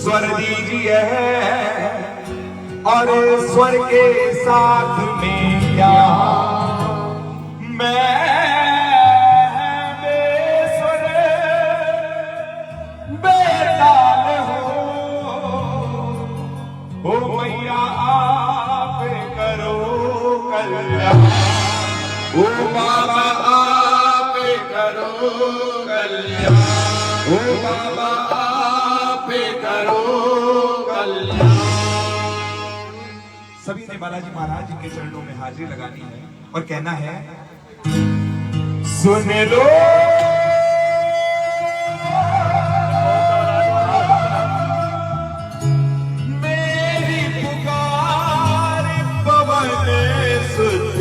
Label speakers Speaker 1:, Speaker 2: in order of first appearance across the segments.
Speaker 1: स्वर दीजिए और स्वर के साथ में क्या मैं बेस्वर बेताल हो मैया आप करो कल्याण। ओ बाबा आप करो कल्याण। ओ बाबा आप करो कल्याण। सभी ने बालाजी महाराज जी के चरणों में हाजिरी लगानी है और कहना है सुन लो मेरी पुकार पवन सुत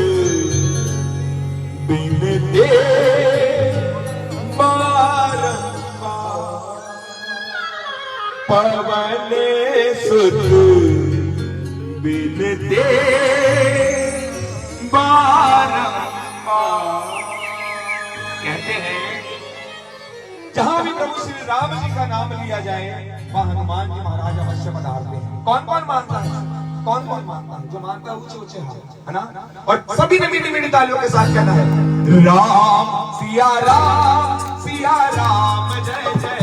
Speaker 1: बिनते पवन सुत बिनते कहते हैं जहां भी प्रभु श्री राम जी का नाम लिया जाए वहां हनुमान जी महाराज अवश्य पधारते हैं। कौन कौन मानता है? कौन कौन मानता है? जो मानता है ऊंचे ऊंचे हाथ, है ना? और सभी ने मीठी मीठी तालियों के साथ कहना है राम सिया राम जय जय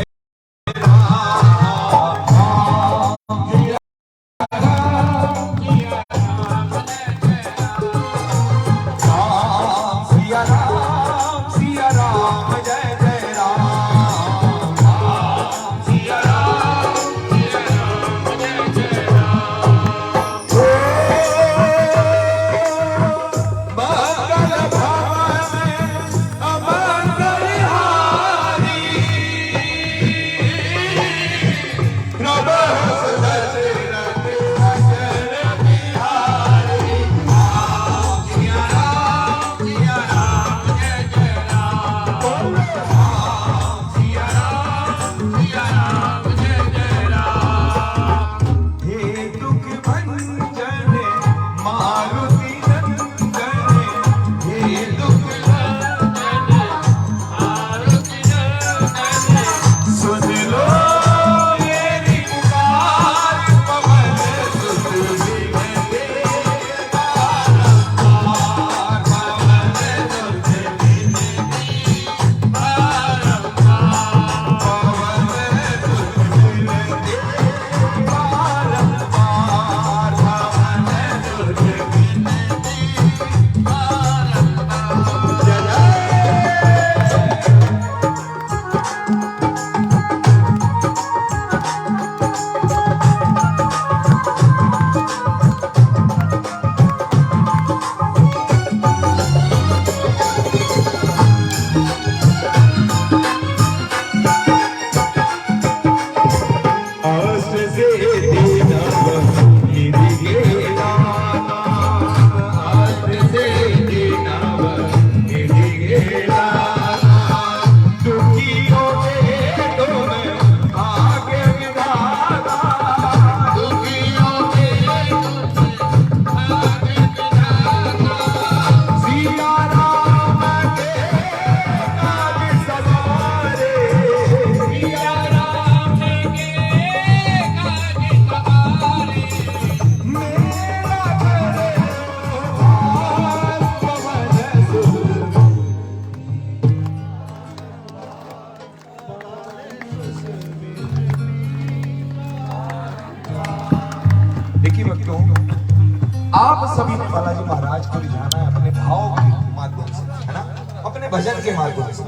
Speaker 1: आप सभी ने बालाजी महाराज को रिझाना है अपने भाव के माध्यम से, है ना? अपने भजन के माध्यम से,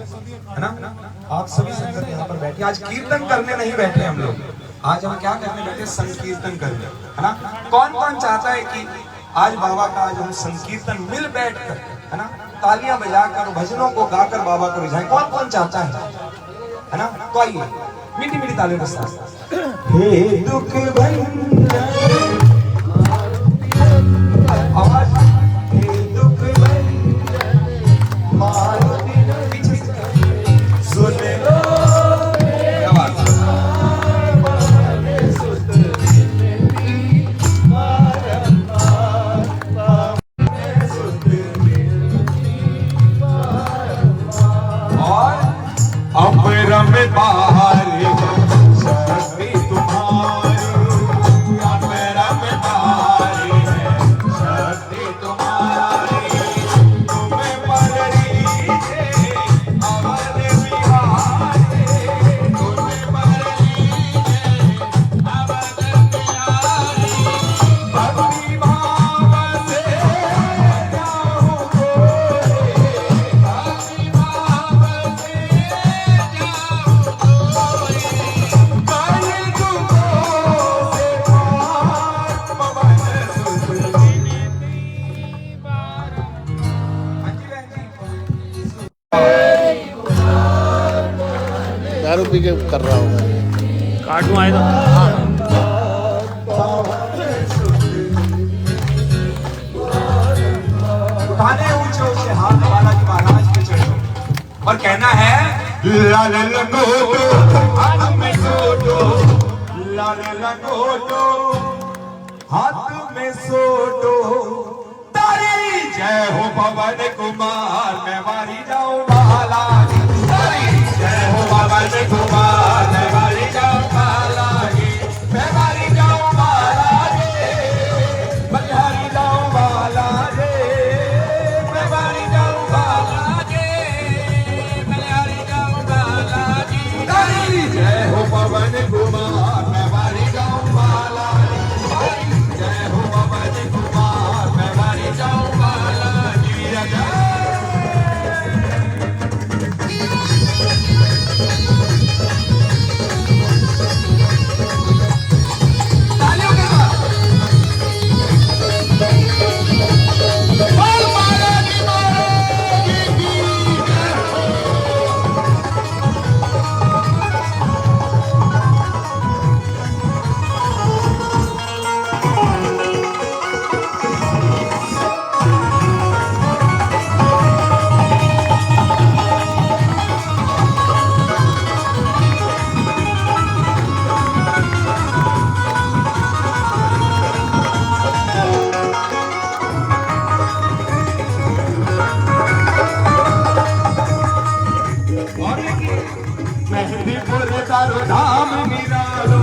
Speaker 1: है ना? आप सभी संगत यहाँ पर बैठे, आज कीर्तन करने नहीं बैठे हम लोग, आज हम क्या करने बैठे? संकीर्तन करने, है ना? कौन कौन चाहता है कि आज बाबा का आज हम संकीर्तन मिल बैठ कर, है ना, तालियां बजाकर भजनों को गाकर बाबा को रिझाएं? कौन कौन चाहता है ना? तो आइए मीठी मीठी तालियों के साथ। हे दुख भंजन आवाज, हे दुख भंजन मारुति सुन लो, क्या बात और अपरम बाहर शक्ति तुम्हारी
Speaker 2: पी के कर रहा होगा ये।
Speaker 3: काटू आए तो
Speaker 1: उठाने ऊंचे ऊंचे हाथ बालाजी महाराज के चरणों में और कहना है लाल लंगोटो हाथ में सोटो, लाल लंगोटो हाथ में सोटो, तारी जय हो पवन कुमार मैं मारी जाऊं बालाजी, तारी जय हो पवन कुमार मैं मारी जाऊं बालाजी, मैं मारी जाऊं बालाजी, बलिहारी जाऊं बालाजी, मैं मारी जाऊं बालाजी, बलिहारी जाऊं बालाजी, तारी जय हो पवन कुमार मैं मारी जाऊं बालाजी, जय हो पवन कुमार मैं मारी जाऊं बालाजी, जय तालियों के साथ बोल बालाजी महाराज की जय। मेहंदीपुर तारो धाम निरालो,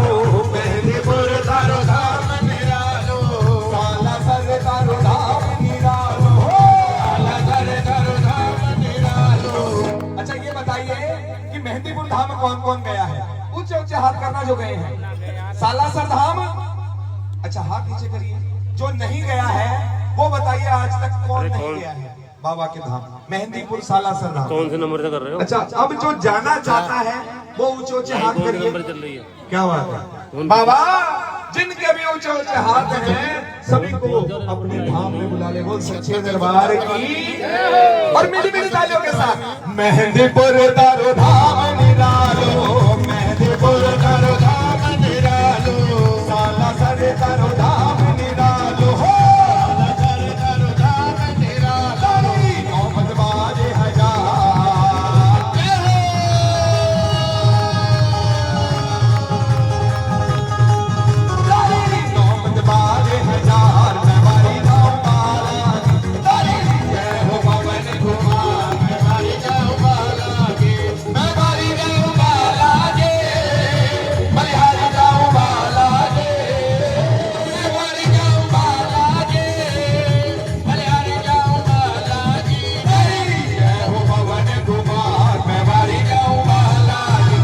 Speaker 1: मेहंदीपुर तारो धाम निरालो, साला सर तारो धाम निरालो, साला सर तारो धाम निरालो। अच्छा ये बताइए कि मेहंदीपुर धाम कौन कौन गया है? ऊंचे ऊंचे हाथ करना जो गए हैं। सालासर धाम, अच्छा हाथ नीचे करिए। जो नहीं गया है वो बताइए आज तक कौन नहीं गया है बाबा के धाम? मेहंदीपुर सालासर धाम।
Speaker 3: कौन से नंबर से कर रहे हो?
Speaker 1: अच्छा अब जो जाना चाहता है वो ऊंचे ऊंचे हाथ
Speaker 3: कौन से
Speaker 1: करिए।
Speaker 3: नंबर चल रही है?
Speaker 1: क्या बात है बाबा, जिनके भी ऊंचे ऊंचे हाथ हैं सभी को अपने धाम में बुला ले। बोल सच्चे दरबार की और मिली मिली तालियों के साथ मेहंदीपुर तारो धाम निरालो, मेहंदीपुर तारो धाम निरालो, सालासर तारो धाम निरालो, हो सालासर तारो धाम निरालो, मोहम्मद बाजे हजार जय हो। मोहम्मद बाजे हजार मैं मारी जाऊं बालाजी, जय हो पवन कुमार मैं मारी जाऊं बालाजी, मैं मारी जाऊं बालाजी, बलिहारी जाऊं बालाजी, मैं मारी जाऊं बालाजी, बलिहारी जाऊं बालाजी, जय हो पवन कुमार मैं मारी जाऊं बालाजी,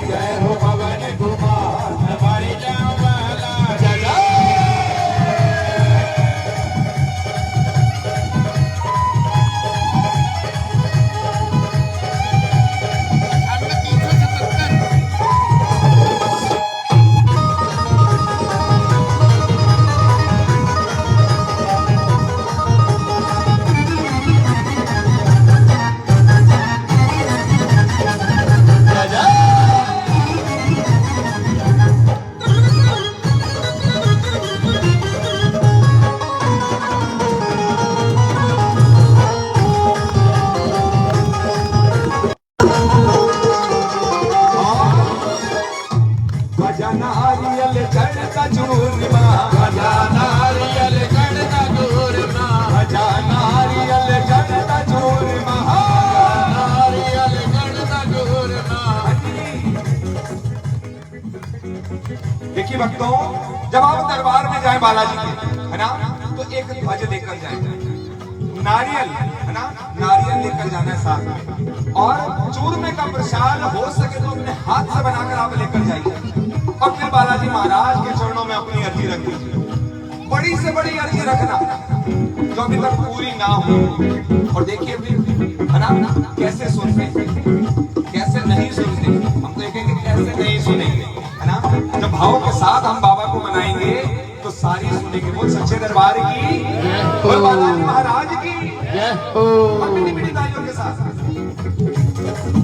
Speaker 1: जय हो पवन कुमार मैं मारी जाऊं बालाजी, जय। भजा नारियल चढ़ता चूरमा, भजा नारियल चढ़ता चूरमा, भजा नारियल चढ़ता चूरमा, नारियल चढ़ता चूरमा। देखिए भक्तों, जब आप दरबार में जाए बालाजी के, है ना, तो एक ध्वज लेकर जाए, नारियल है ना, नारियल लेकर जाना है साथ में, और चूरमे का प्रसाद हो सके तो अपने हाथ से बनाकर आप लेकर जाइए और फिर बालाजी महाराज के चरणों में अपनी अर्जी रख दीजिए। बड़ी से बड़ी अर्जी रखना जो अभी तक पूरी ना हो। और देखिए है ना कैसे सुनते, कैसे नहीं सुनते, हम देखेंगे कैसे नहीं सुनेंगे, है ना। जब भाव के साथ हम बाबा को मनाएंगे तो सारी सुनेंगे। बोल सच्चे दरबार की, बोल बालाजी महाराज की, और मिली मिली तालियों के साथ।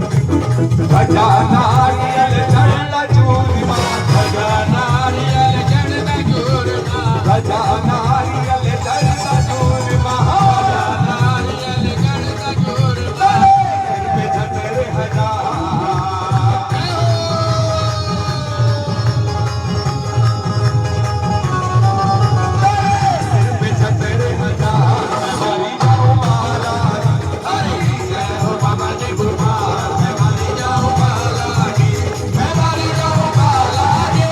Speaker 1: भजा नारियल चढ़ला चूरमा, भजा नारियल चढ़ला चूरमा, भजा नारियल चढ़ला चूरमा, नारियल चढ़ला चूरमा, सिर पे छतरे हजार, सिर पे छतरे हजार, हमारी जाओ महाराज, हरी जय हो बाबा जी कुमार, मैं मारी जाओ बालाजी, मैं मारी जाओ बालाजी,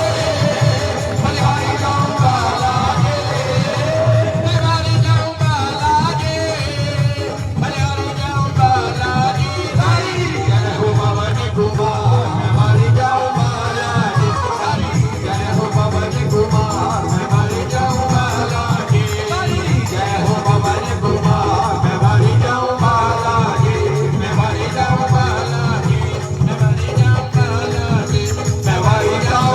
Speaker 1: मैं मारी जाओ बालाजी, मैं मारी जाओ बालाजी, मैं मारी जाओ बालाजी, हरी जय हो बाबा जी कुमार, मैं मारी जाओ बालाजी, हरी जय हो बाबा जी कुमार, मैं मारी जाओ बालाजी, हरी जय हो बाबा जी कुमार, मैं मारी जाओ बालाजी, मैं मारी जाओ बालाजी, मैं मारी जाओ बालाजी, मैं मारी जाओ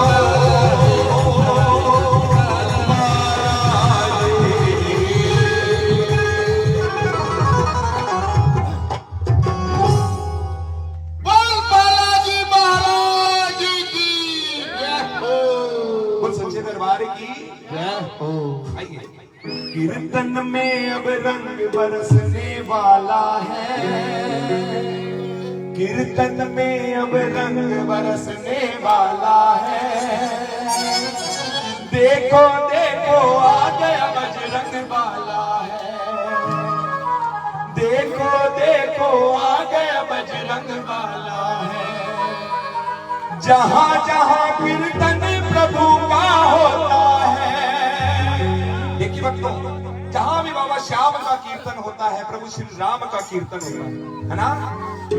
Speaker 2: बोल बालाजी महाराज की जय हो।
Speaker 1: बोल सच्चे दरबार की
Speaker 2: जय हो।
Speaker 1: आइए। कीर्तन में अब रंग बरसने वाला है, कीर्तन में अब रंग बरसने वाला है, देखो देखो आ गया बजरंग वाला है, देखो देखो आ गया बजरंग वाला है, जहां जहां कीर्तन प्रभु का होता है। देखिए भक्तों, जहां भी बाबा श्याम का कीर्तन होता है, प्रभु श्री राम का कीर्तन होता है ना।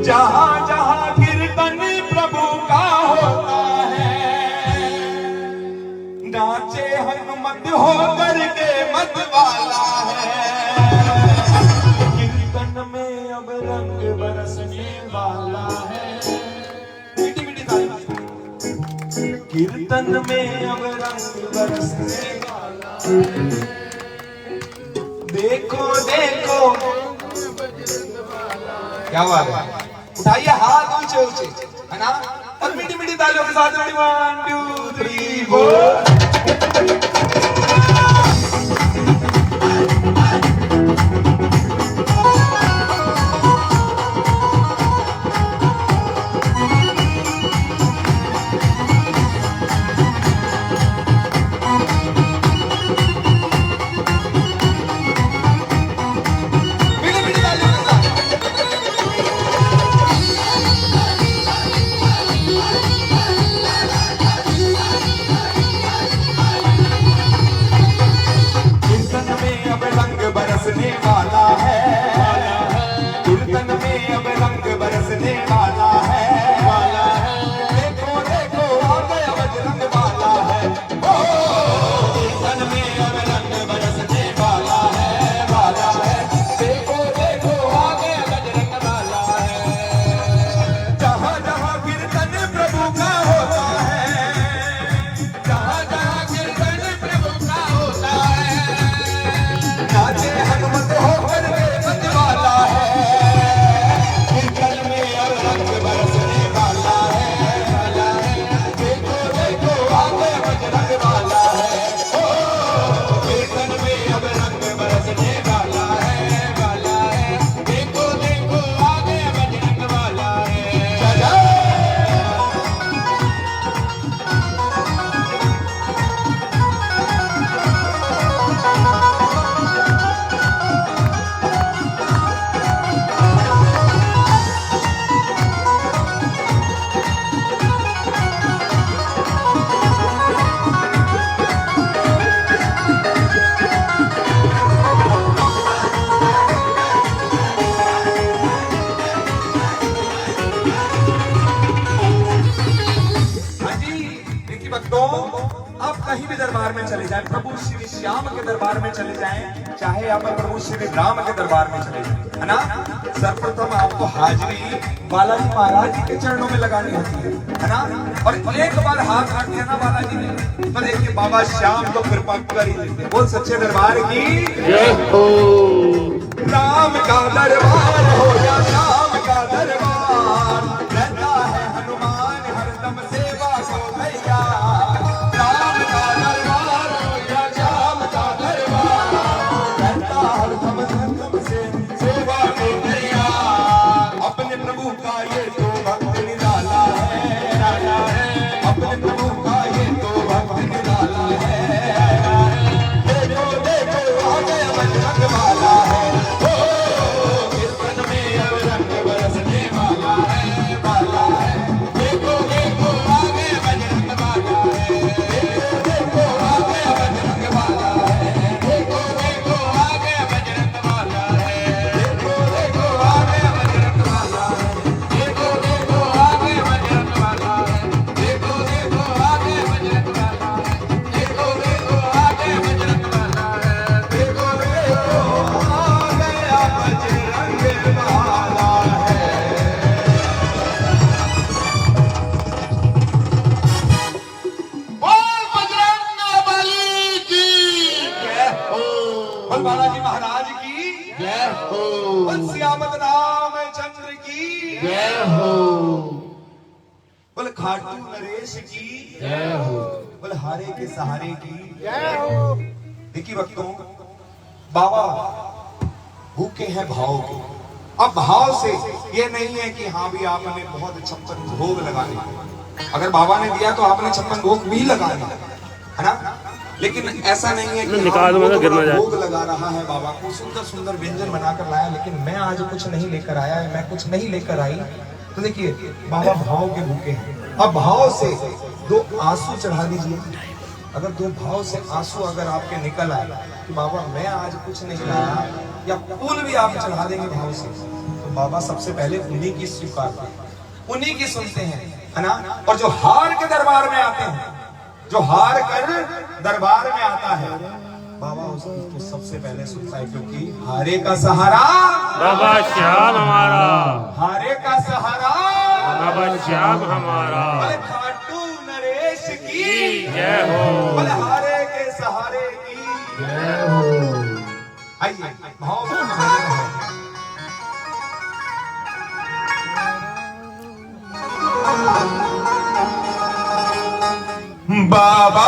Speaker 1: जहां जहां कीर्तन प्रभु का होता है, नाचे हनुमत होकर के मत वाला है, कीर्तन में अब रंग बरसने वाला है। मीठी मीठी ताली। कीर्तन में अब रंग बरसने वाला है, देखो देखो क्या बात है। उठाइए हाथ ऊंचे ऊंचे, है ना, और मीठी मीठी तालियों के साथ 1 2 3 4। मीठी मीठी तालियों के साथ। कीर्तन में अब रंग बरसने वाला है, कीर्तन में अब रंग बरसने वाला है, देखो देखो आ गया बजरंग वाला है, ओ कीर्तन में अब रंग बरसने वाला है, देखो देखो आ गया बजरंग वाला है। जहां जहां कीर्तन प्रभु का होता है, जहां जहां कीर्तन प्रभु का होता है, नाचे हनुमत होकर के बज वाला है, कीर्तन में अब रंग बरसने वाला है, देखो देखो आ गया बजरंग वाला है, ओ कीर्तन में अब रंग बरसने वाला है, देखो देखो आ गया बजरंग वाला है। जय जय। हाँ जी, देखिए भक्तों, आप कहीं भी दरबार में चले जाएं, प्रभु श्री श्याम के दरबार में चले जाएं, चाहे आप प्रभु श्री राम के दरबार में चले जाएं, है ना। सर्वप्रथम आपको हाजिरी बालाजी महाराज जी के चरणों में लगानी होती है ना। और एक बार हाथ रख दिया ना बालाजी ने, तो देखिए बाबा श्याम तो कृपा कर ही देते हैं। बोल सच्चे दरबार की
Speaker 2: जय हो।
Speaker 1: राम का दरबार हो या श्याम का दरबार, दरबार रहता है हनुमान हरदम सेवा को तैयार। राम का दरबार या श्याम का दरबार रहता हरदम से सेवा को तैयार। अपने प्रभु का ये तो भक्त निराला है, अपने प्रभु का ये तो भक्त निराला है। देखो देखो आ गया बजरंग वाला है, ओ कीर्तन में अब रंग बरसने वाला है, वाला है। देखो देखो आ गया बजरंग वाला है, देखो देखो आ गया बजरंग वाला है, देखो देखो आ गया बजरंग वाला है, देखो देखो आ गया बजरंग वाला है, देखो देखो आ गया बजरंग वाला है, देखो देखो आ गया बजरंग वाला है, देखो देखो आ गया बजरंग वाला है, देखो देखो आ गया बजरंग वाला है।
Speaker 2: बोल बजरंग बली की जय हो।
Speaker 1: बोल बालाजी महाराज की,
Speaker 2: जय हो।
Speaker 1: बोल सियामत रामचंद्र की,
Speaker 2: जय हो।
Speaker 1: बोल खाटू नरेश की,
Speaker 2: जय हो।
Speaker 1: बोल हारे के सहारे की।
Speaker 2: जय हो।
Speaker 1: देखिए भक्तों, बाबा भूखे हैं भाव के। अब भाव से ये नहीं है कि हाँ भी आपने बहुत 56 भोग लगाने, अगर बाबा ने दिया तो आपने 56 भोग भी लगाने, है ना। लेकिन ऐसा नहीं है कि
Speaker 3: निकाल
Speaker 1: हाँ,
Speaker 3: दो,
Speaker 1: वो
Speaker 3: गिर ना जाए।
Speaker 1: भोग लगा रहा है बाबा को, सुंदर सुंदर व्यंजन बनाकर लाया, लेकिन मैं आज कुछ नहीं लेकर आया है, मैं कुछ नहीं लेकर आई। तो देखिए बाबा भाव के भूखे हैं। अब भाव से 2 आंसू चढ़ा दीजिए। अगर 2 भाव से आंसू अगर आपके निकल आए कि बाबा मैं आज कुछ नहीं लाया, या फूल भी आप चढ़ा देंगे भाव से, तो बाबा सबसे पहले उन्हीं की स्वीकारते हैं, उन्हीं की सुनते हैं, है ना। और जो हार के दरबार में आते हैं, जो हार कर दरबार में आता है, बाबा उसकी तो सबसे पहले सुनता है, क्योंकि हारे का सहारा
Speaker 3: बाबा श्याम हमारा,
Speaker 1: हारे का सहारा
Speaker 3: बाबा श्याम हमारा।
Speaker 1: बोले खाटू नरेश की
Speaker 3: जय हो।
Speaker 1: बोले हारे के सहारे की
Speaker 2: जय हो।
Speaker 1: आइए भाव में भजन है। बाबा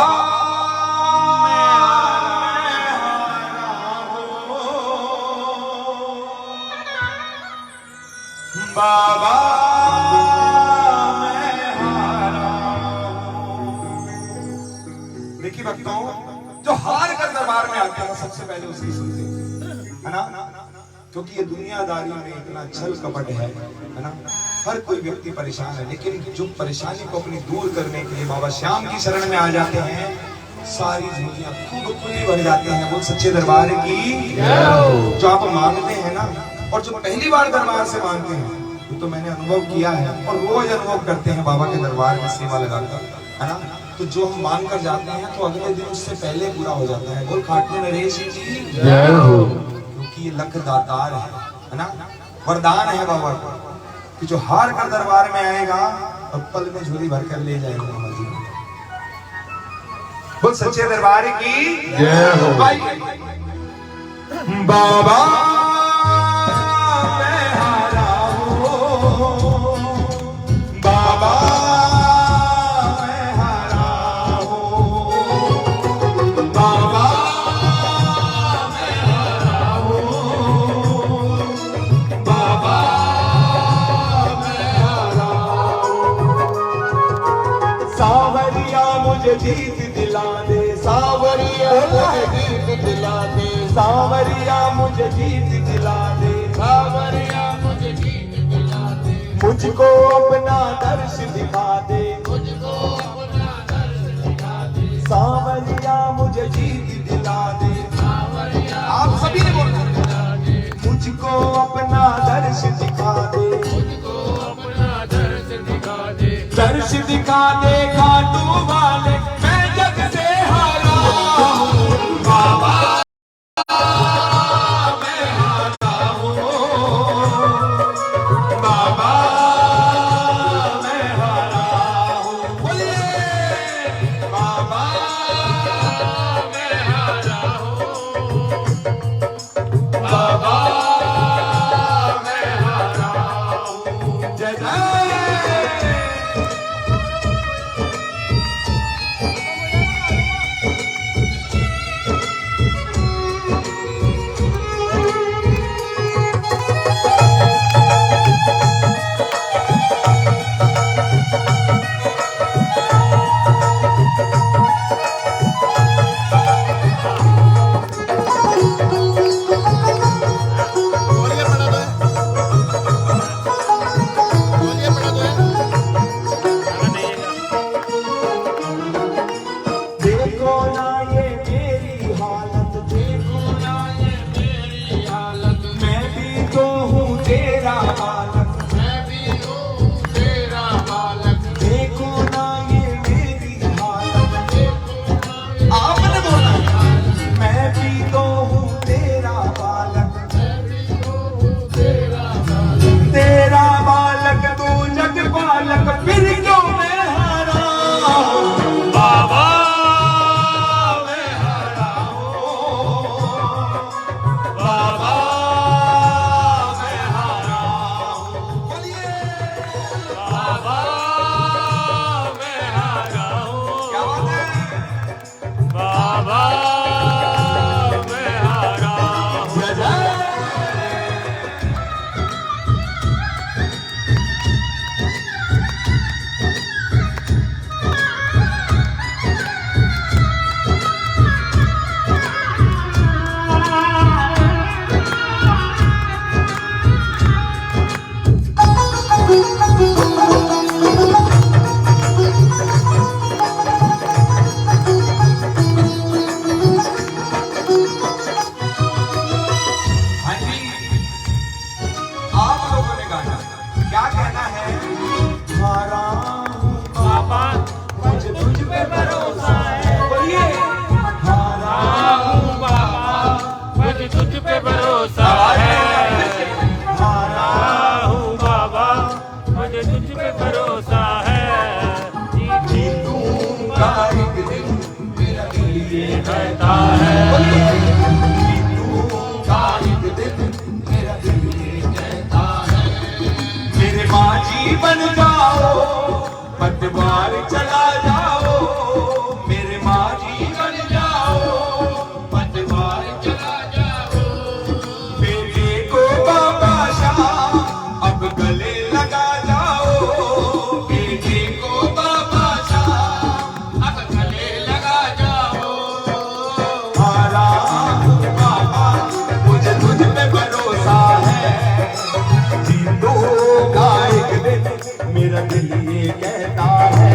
Speaker 1: बाबा मैं हारा हूं। देखिए भक्तों, जो हार कर दरबार में आते हैं सबसे पहले उसकी सुनते हैं, है ना। क्योंकि ये दुनियादारी में इतना छल कपट है ना। हर कोई व्यक्ति परेशान है, लेकिन जो परेशानी को अपनी दूर करने के लिए बाबा श्याम की शरण में आ जाते हैं, सारी झोलियां खूब खुली भर जाते हैं। वो सच्चे दरबार की जो आप मांगते हैं ना, और जो पहली बार दरबार से मांगते हैं, वो तो मैंने अनुभव किया है और रोज अनुभव करते हैं बाबा के दरबार में सेवा लगाकर, है ना। तो जो हम मांग कर जाते हैं तो अगले दिन उससे पहले पूरा हो जाता है। बोल खाटू नरेश की
Speaker 2: जय हो।
Speaker 1: क्योंकि ये लख दातार है ना, वरदान है बाबा को कि जो हार कर दरबार में आएगा और पल में झोली भर कर ले जाएगा बाबा जी। बोल सच्चे दरबार की
Speaker 2: जय हो।
Speaker 1: बाबा मैं हारा हूं, बाबा मैं हारा हूं, बाबा मैं हारा हूं, बाबा मैं हारा हूं। सावरिया मुझे जीत दिला दे, सावरिया मुझे जीत दिला दे, सावरिया मुझे जीत दिला दे, सावरिया मुझे जीत दिला दे। मुझको अपना दर्श दिखा दे, मुझको अपना दर्श दिखा दे, सावरिया मुझे जीत दिला दे, सावरिया आप सभी ने बोलना, मुझको अपना दर्श दिखा दे, मुझको अपना दर्श दिखा दे, दर्श दिखा दे खाटू वाले, मैं जग से हारा हूं, बाबा मैं हारा हूं, बाबा मैं हारा हूं। बोलिए बाबा मैं हारा हूं, बाबा देखो ना ये मेरी हालत, देखो ना ये मेरी हालत, मैं भी तो हूँ तेरा बालक, मैं भी हूँ तेरा बालक, देखो ना ये मेरी हालत, आपने बोला मैं भी तो हूँ तेरा बालक, तेरा बालक तू जग बालक, फिर क्यों मैं हारा
Speaker 3: बाबा
Speaker 1: मैं हारा
Speaker 3: बाबा
Speaker 1: मैं हारा बोलिए
Speaker 3: बाबा मैं हारा हूँ
Speaker 1: क्या बात है
Speaker 3: बाबा मैं हारा हूँ
Speaker 1: जय जय हाँ जी, आप लोगों ने गाना क्या कहना है? हारा हूँ
Speaker 3: बाबा
Speaker 1: मुझे तुझ पे भरोसा है, बोलिए हारा
Speaker 3: हूँ बाबा मुझे तुझ पे भरोसा है
Speaker 1: हारा
Speaker 3: हूँ बाबा मुझे तुझ पे भरोसा है
Speaker 1: जीतूंगा एक दिन, मेरा दिल ये
Speaker 3: कहता है
Speaker 1: बोलिए जीतूंगा एक दिन, मेरा दिल ये कहता है। मेरे माँ जी बन जाओ, पतवार चला जाओ, मेरे माँ जी बन जाओ, पतवार चला जाओ, बेटे को बाबा शाह अब गले लगा जाओ, बेटे को बाबा शाह अब गले लगा जाओ। हारा हूँ बाबा मुझे तुझ पे भरोसा है, जीतूंगा एक दिन, मेरा दिल ये कहता है।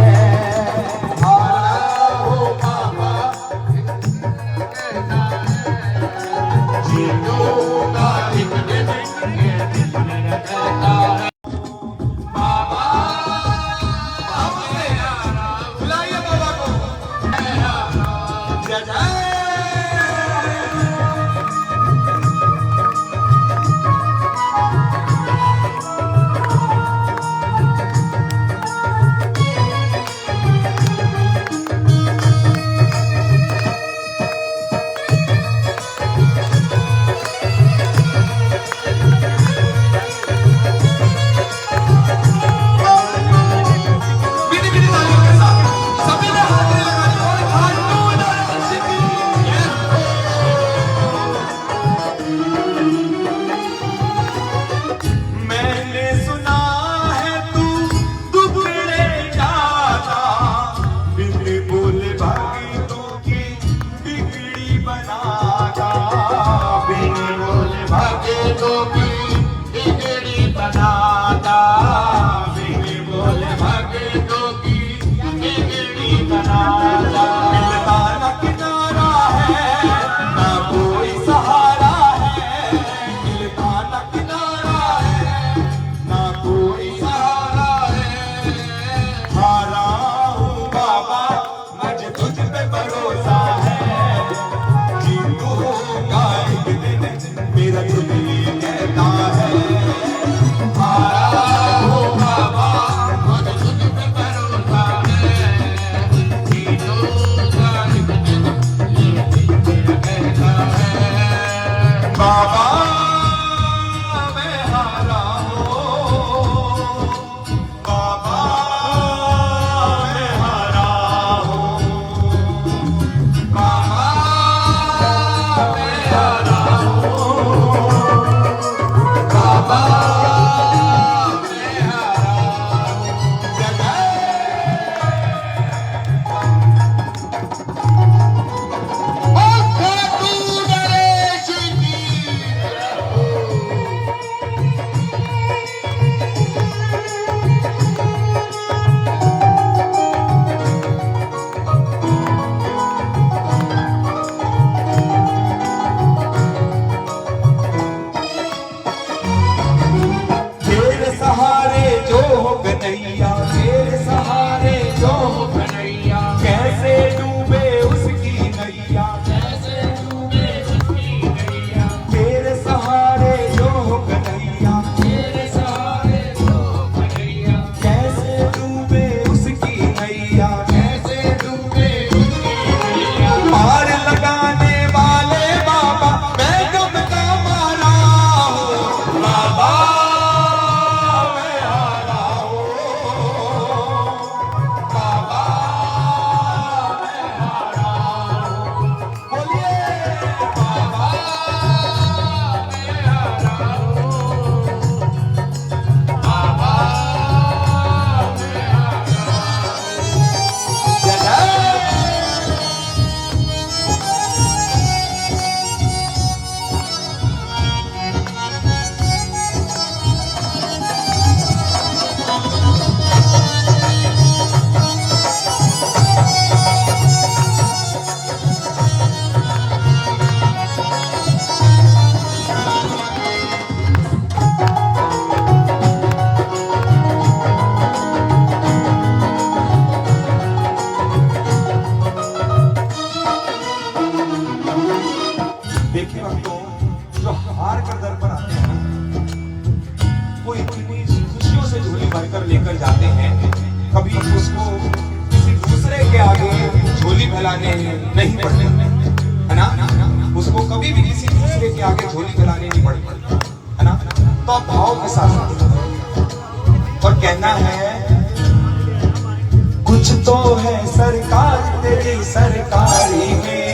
Speaker 1: हारा हो बाबा जीतूंगा एक दिन, मेरा दिल मेरा कहता है। बाबा बाबा मेरा नाम, बुलाइए बाबा को जय जय बिनी बिनी तालियों के साथ सभी ने हाथ लगाने और खाटू नरसिंह नहीं पड़ती, है ना। उसको कभी भी किसी दूसरे के आगे झोली फैलानी नहीं पड़ती, है ना। तो आप भाव के साथ और कहना है, कुछ तो है सरकार तेरी सरकारी में,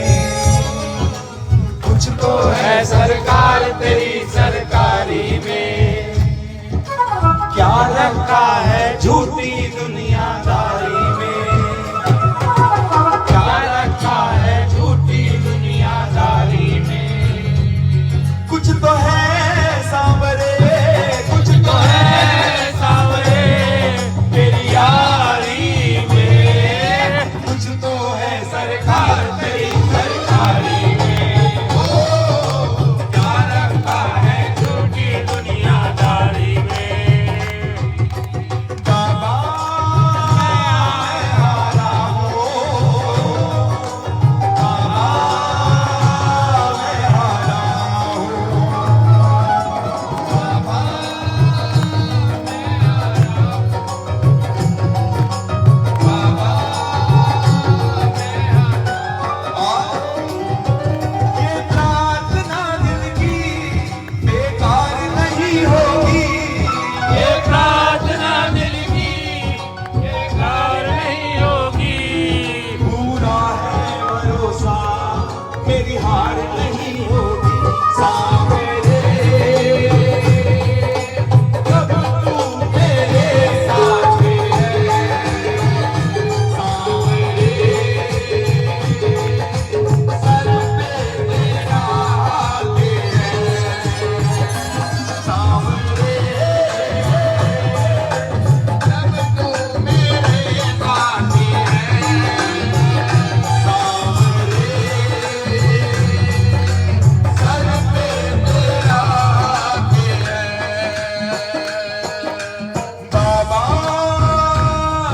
Speaker 1: कुछ तो है
Speaker 3: सरकार तेरी सरकारी में
Speaker 1: क्या रखा है झूठी दुनियादारी में,
Speaker 3: क्या रखा है झूठी दुनियादारी में।
Speaker 1: कुछ तो है सांवरे, कुछ तो
Speaker 3: है सावरे तेरी यारी में,
Speaker 1: कुछ तो है
Speaker 3: सरकार तेरी सरकारी में। क्या रखा है झूठी दुनियादारी में।
Speaker 1: बाबा मैं हारा हूँ, बाबा मैं हारा हूँ, बाबा ये प्रार्थना दिल की बेकार नहीं होगी,
Speaker 3: ये प्रार्थना दिल की बेकार नहीं होगी।
Speaker 1: पूरा है भरोसा मेरी हार नहीं होगी, सांवरे कब तू मेरे साथ है, सांवरे सर पे तेरा हाथ है, सांवरे जब तू मेरे साथ है, सांवरे सर पे तेरा हाथ है। बाबा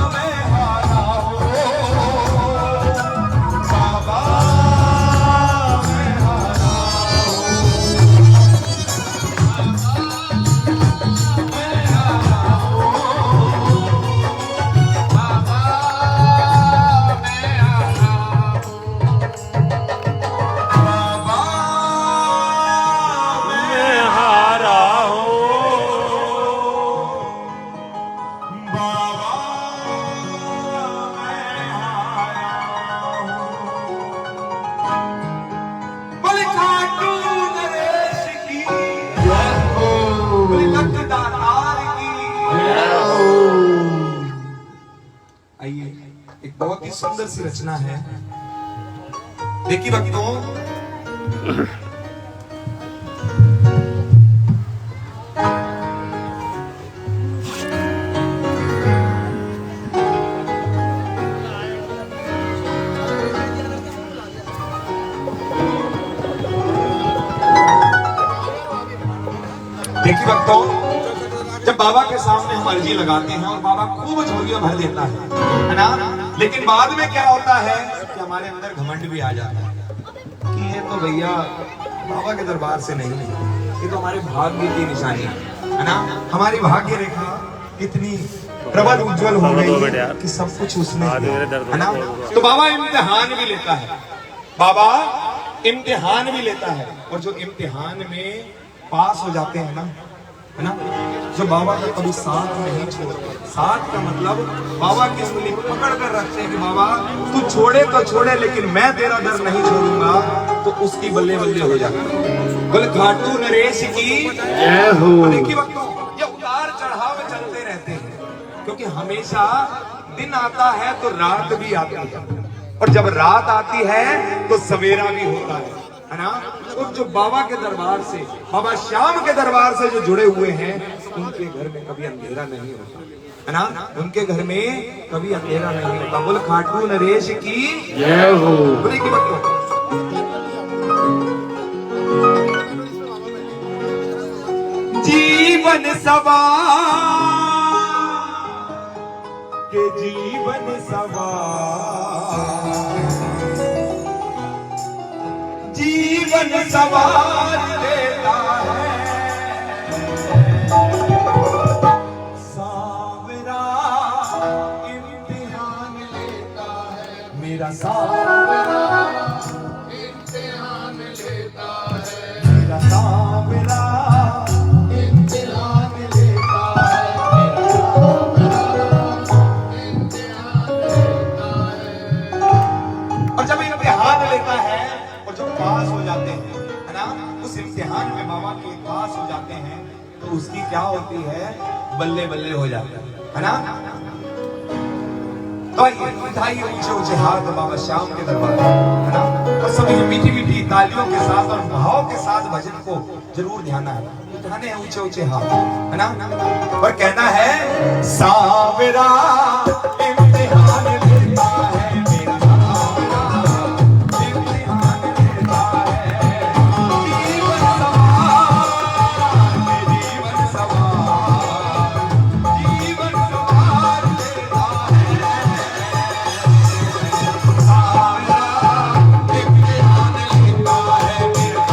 Speaker 1: मैं हारा हूँ, बाबा मैं हारा
Speaker 3: मैं हारा हूँ,
Speaker 1: बोले खाटू नरेश की जय हो, बोले लखदातार की जय हो। आइए, एक बहुत ही सुंदर सी रचना है। देखिए भक्तों, देखिए भक्तों, जब बाबा के सामने हम अर्जी लगाते हैं और बाबा खूब झोलियां भर देता है ना, लेकिन बाद में क्या होता है कि हमारे अंदर घमंड भी आ जाता है कि ये तो भैया बाबा के दरबार से नहीं है, ये तो हमारे भाग्य की निशानी है ना। हमारी भाग्य रेखा कितनी प्रबल उज्जवल हो गई कि सब कुछ उसने दिया, है ना। तो बाबा इम्तिहान भी लेता है, बाबा इम्तिहान भी लेता है, और जो इम्तिहान में पास हो जाते हैं ना, है ना, जो बाबा का कभी साथ नहीं छोड़ते। साथ का मतलब बाबा की उंगली पकड़ कर रखते हैं कि बाबा तू छोड़े तो छोड़े लेकिन मैं तेरा दर नहीं छोड़ूंगा, तो उसकी बल्ले बल्ले हो जाती है। बोले खाटू नरेश की जय हो। देखिए भक्तों, ये उतार चढ़ाव चलते रहते हैं, क्योंकि हमेशा दिन आता है तो रात भी आती है, और जब रात आती है तो सवेरा भी होता है ना। तो जो बाबा के दरबार से, बाबा श्याम के दरबार से जो जुड़े हुए हैं, उनके घर में कभी अंधेरा नहीं होता, है ना। उनके घर में कभी अंधेरा नहीं होता। बोल खाटू नरेश की जय हो। बोले कि बच्चों, जीवन सवार के जीवन सवार, जीवन सवार देता है सावरा, इम्तिहान लेता है मेरा सावरा। और जब इम्तिहान लेता है और जब पास हो जाते हैं, है ना, उस इम्तिहान में बाबा के पास हो जाते हैं तो उसकी क्या होती है, बल्ले बल्ले हो जाता है ना। तो उठाइए ऊंचे ऊंचे हाथ बाबा श्याम के दरबार में, है ना, और सभी मीठी मीठी तालियों के साथ और भाव के साथ भजन को जरूर ध्याना है, उठाने हैं ऊंचे ऊंचे हाथ, है ना, और कहना है सावरा इम्तिहान लेता है मेरा सावरा इम्तिहान लेता है, जीवन सवार जीवन सवार लेता है, सावरा इम्तिहान लेता है मेरा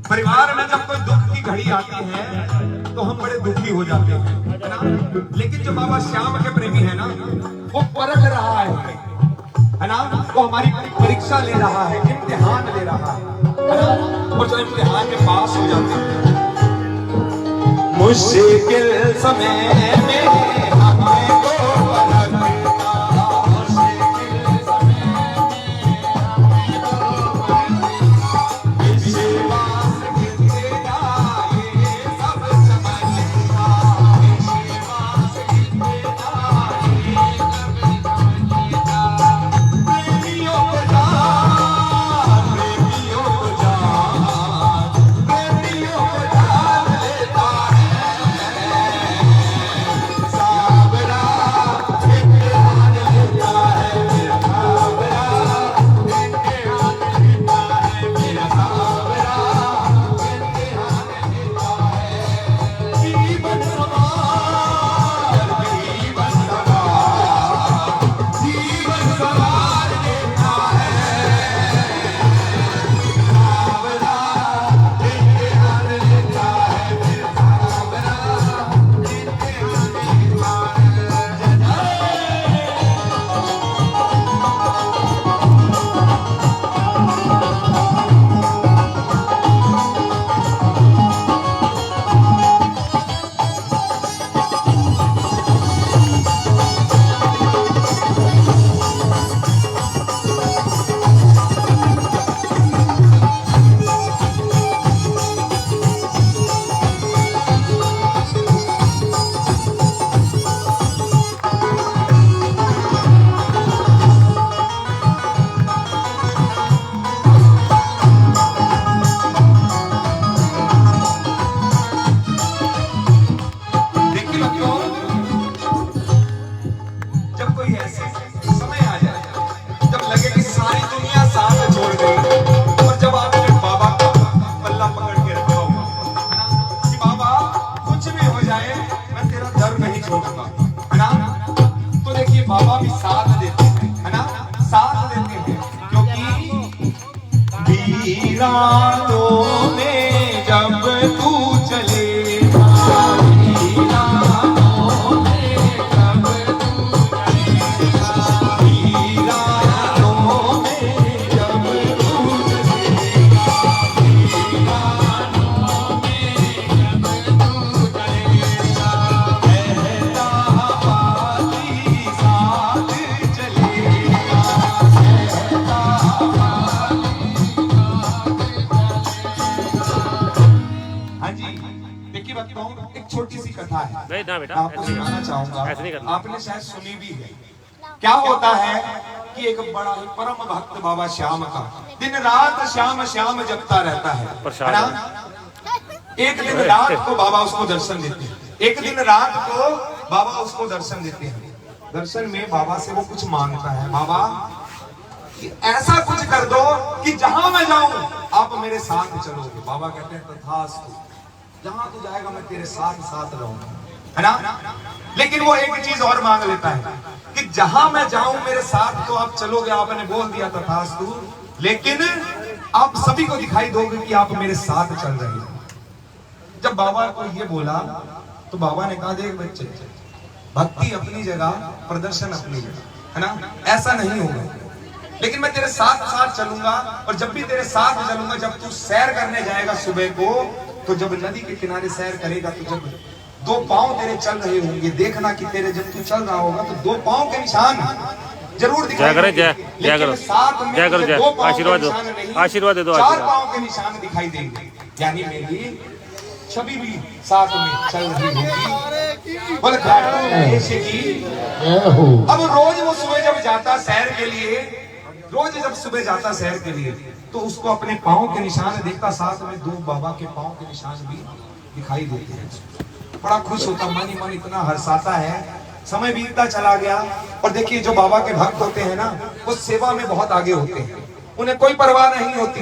Speaker 1: परिवार में जब कोई दुख की घड़ी आती है तो हम बड़े दुखी हो जाते हैं, है ना, लेकिन जो बाबा श्याम के प्रेमी है ना, वो परख रहा है ना, वो हमारी परीक्षा ले रहा है, इम्तिहान ले रहा है ना, और जो इम्तिहान में पास हो जाते हैं मुश्किल समय में हमें को रातों में जब तू चले
Speaker 3: नहीं ना बेटा,
Speaker 1: आपको
Speaker 3: ऐसे नहीं
Speaker 1: सुनाना चाहूंगा,
Speaker 3: ऐसे नहीं करना।
Speaker 1: आपने शायद सुनी भी है। क्या होता है कि एक बड़ा ही परम भक्त बाबा श्याम का दिन रात श्याम श्याम जपता रहता है
Speaker 3: प्रसाद
Speaker 1: ना? एक दिन रात को बाबा उसको दर्शन देते हैं, एक दिन रात को बाबा उसको दर्शन देते हैं। दर्शन में बाबा से वो कुछ मांगता है, बाबा कि ऐसा कुछ कर दो कि जहां मैं जाऊं आप मेरे साथ चलोगे। बाबा कहते हैं तथास्तु, जहां तू जाएगा मैं तेरे साथ साथ रहूंगा, है ना? लेकिन वो एक चीज और मांग लेता है कि जहां मैं जाऊं मेरे साथ तो आप चलोगे। आपने बोल दिया तथास्तु, लेकिन आप सभी को दिखाई दोगे कि आप मेरे साथ चल रहे हैं। जब बाबा को ये बोला तो बाबा ने कहा, देख बच्चे, भक्ति अपनी जगह, प्रदर्शन अपनी जगह, है ना? ऐसा नहीं होगा, लेकिन मैं तेरे साथ साथ चलूंगा। और जब भी तेरे साथ चलूंगा, जब तू सैर करने जाएगा सुबह को, तो जब नदी के किनारे सैर करेगा तो जब दो पांव तेरे चल रहे होंगे, देखना कि तेरे जब तू चल रहा होगा तो दो पांव के निशान जरूर दिखाई देंगे।
Speaker 3: जय करो,
Speaker 1: साथ में
Speaker 3: जय करो,
Speaker 1: दो पांव
Speaker 3: आशीर्वाद
Speaker 1: के
Speaker 3: दो,
Speaker 1: निशान नहीं,
Speaker 3: आशीर्वाद दे दो,
Speaker 1: चार
Speaker 3: आशीर्वाद।
Speaker 1: पांव के निशान दिखाई देंगे, यानी मेरी छवि भी साथ में चल रही होगी। बोले गणेश की। अब रोज वो सुबह जब जाता सैर के लिए, रोज जब सुबह जाता सैर के लिए, तो उसको अपने पांव के निशान देखता, साथ में दो बाबा के पांव के निशान भी दिखाई देते हैं। बड़ा खुश होता, मन ही मन इतना हर्षाता है। समय बीतता चला गया, और देखिए जो बाबा के भक्त होते हैं ना, वो सेवा में बहुत आगे होते हैं। उन्हें कोई परवाह नहीं होती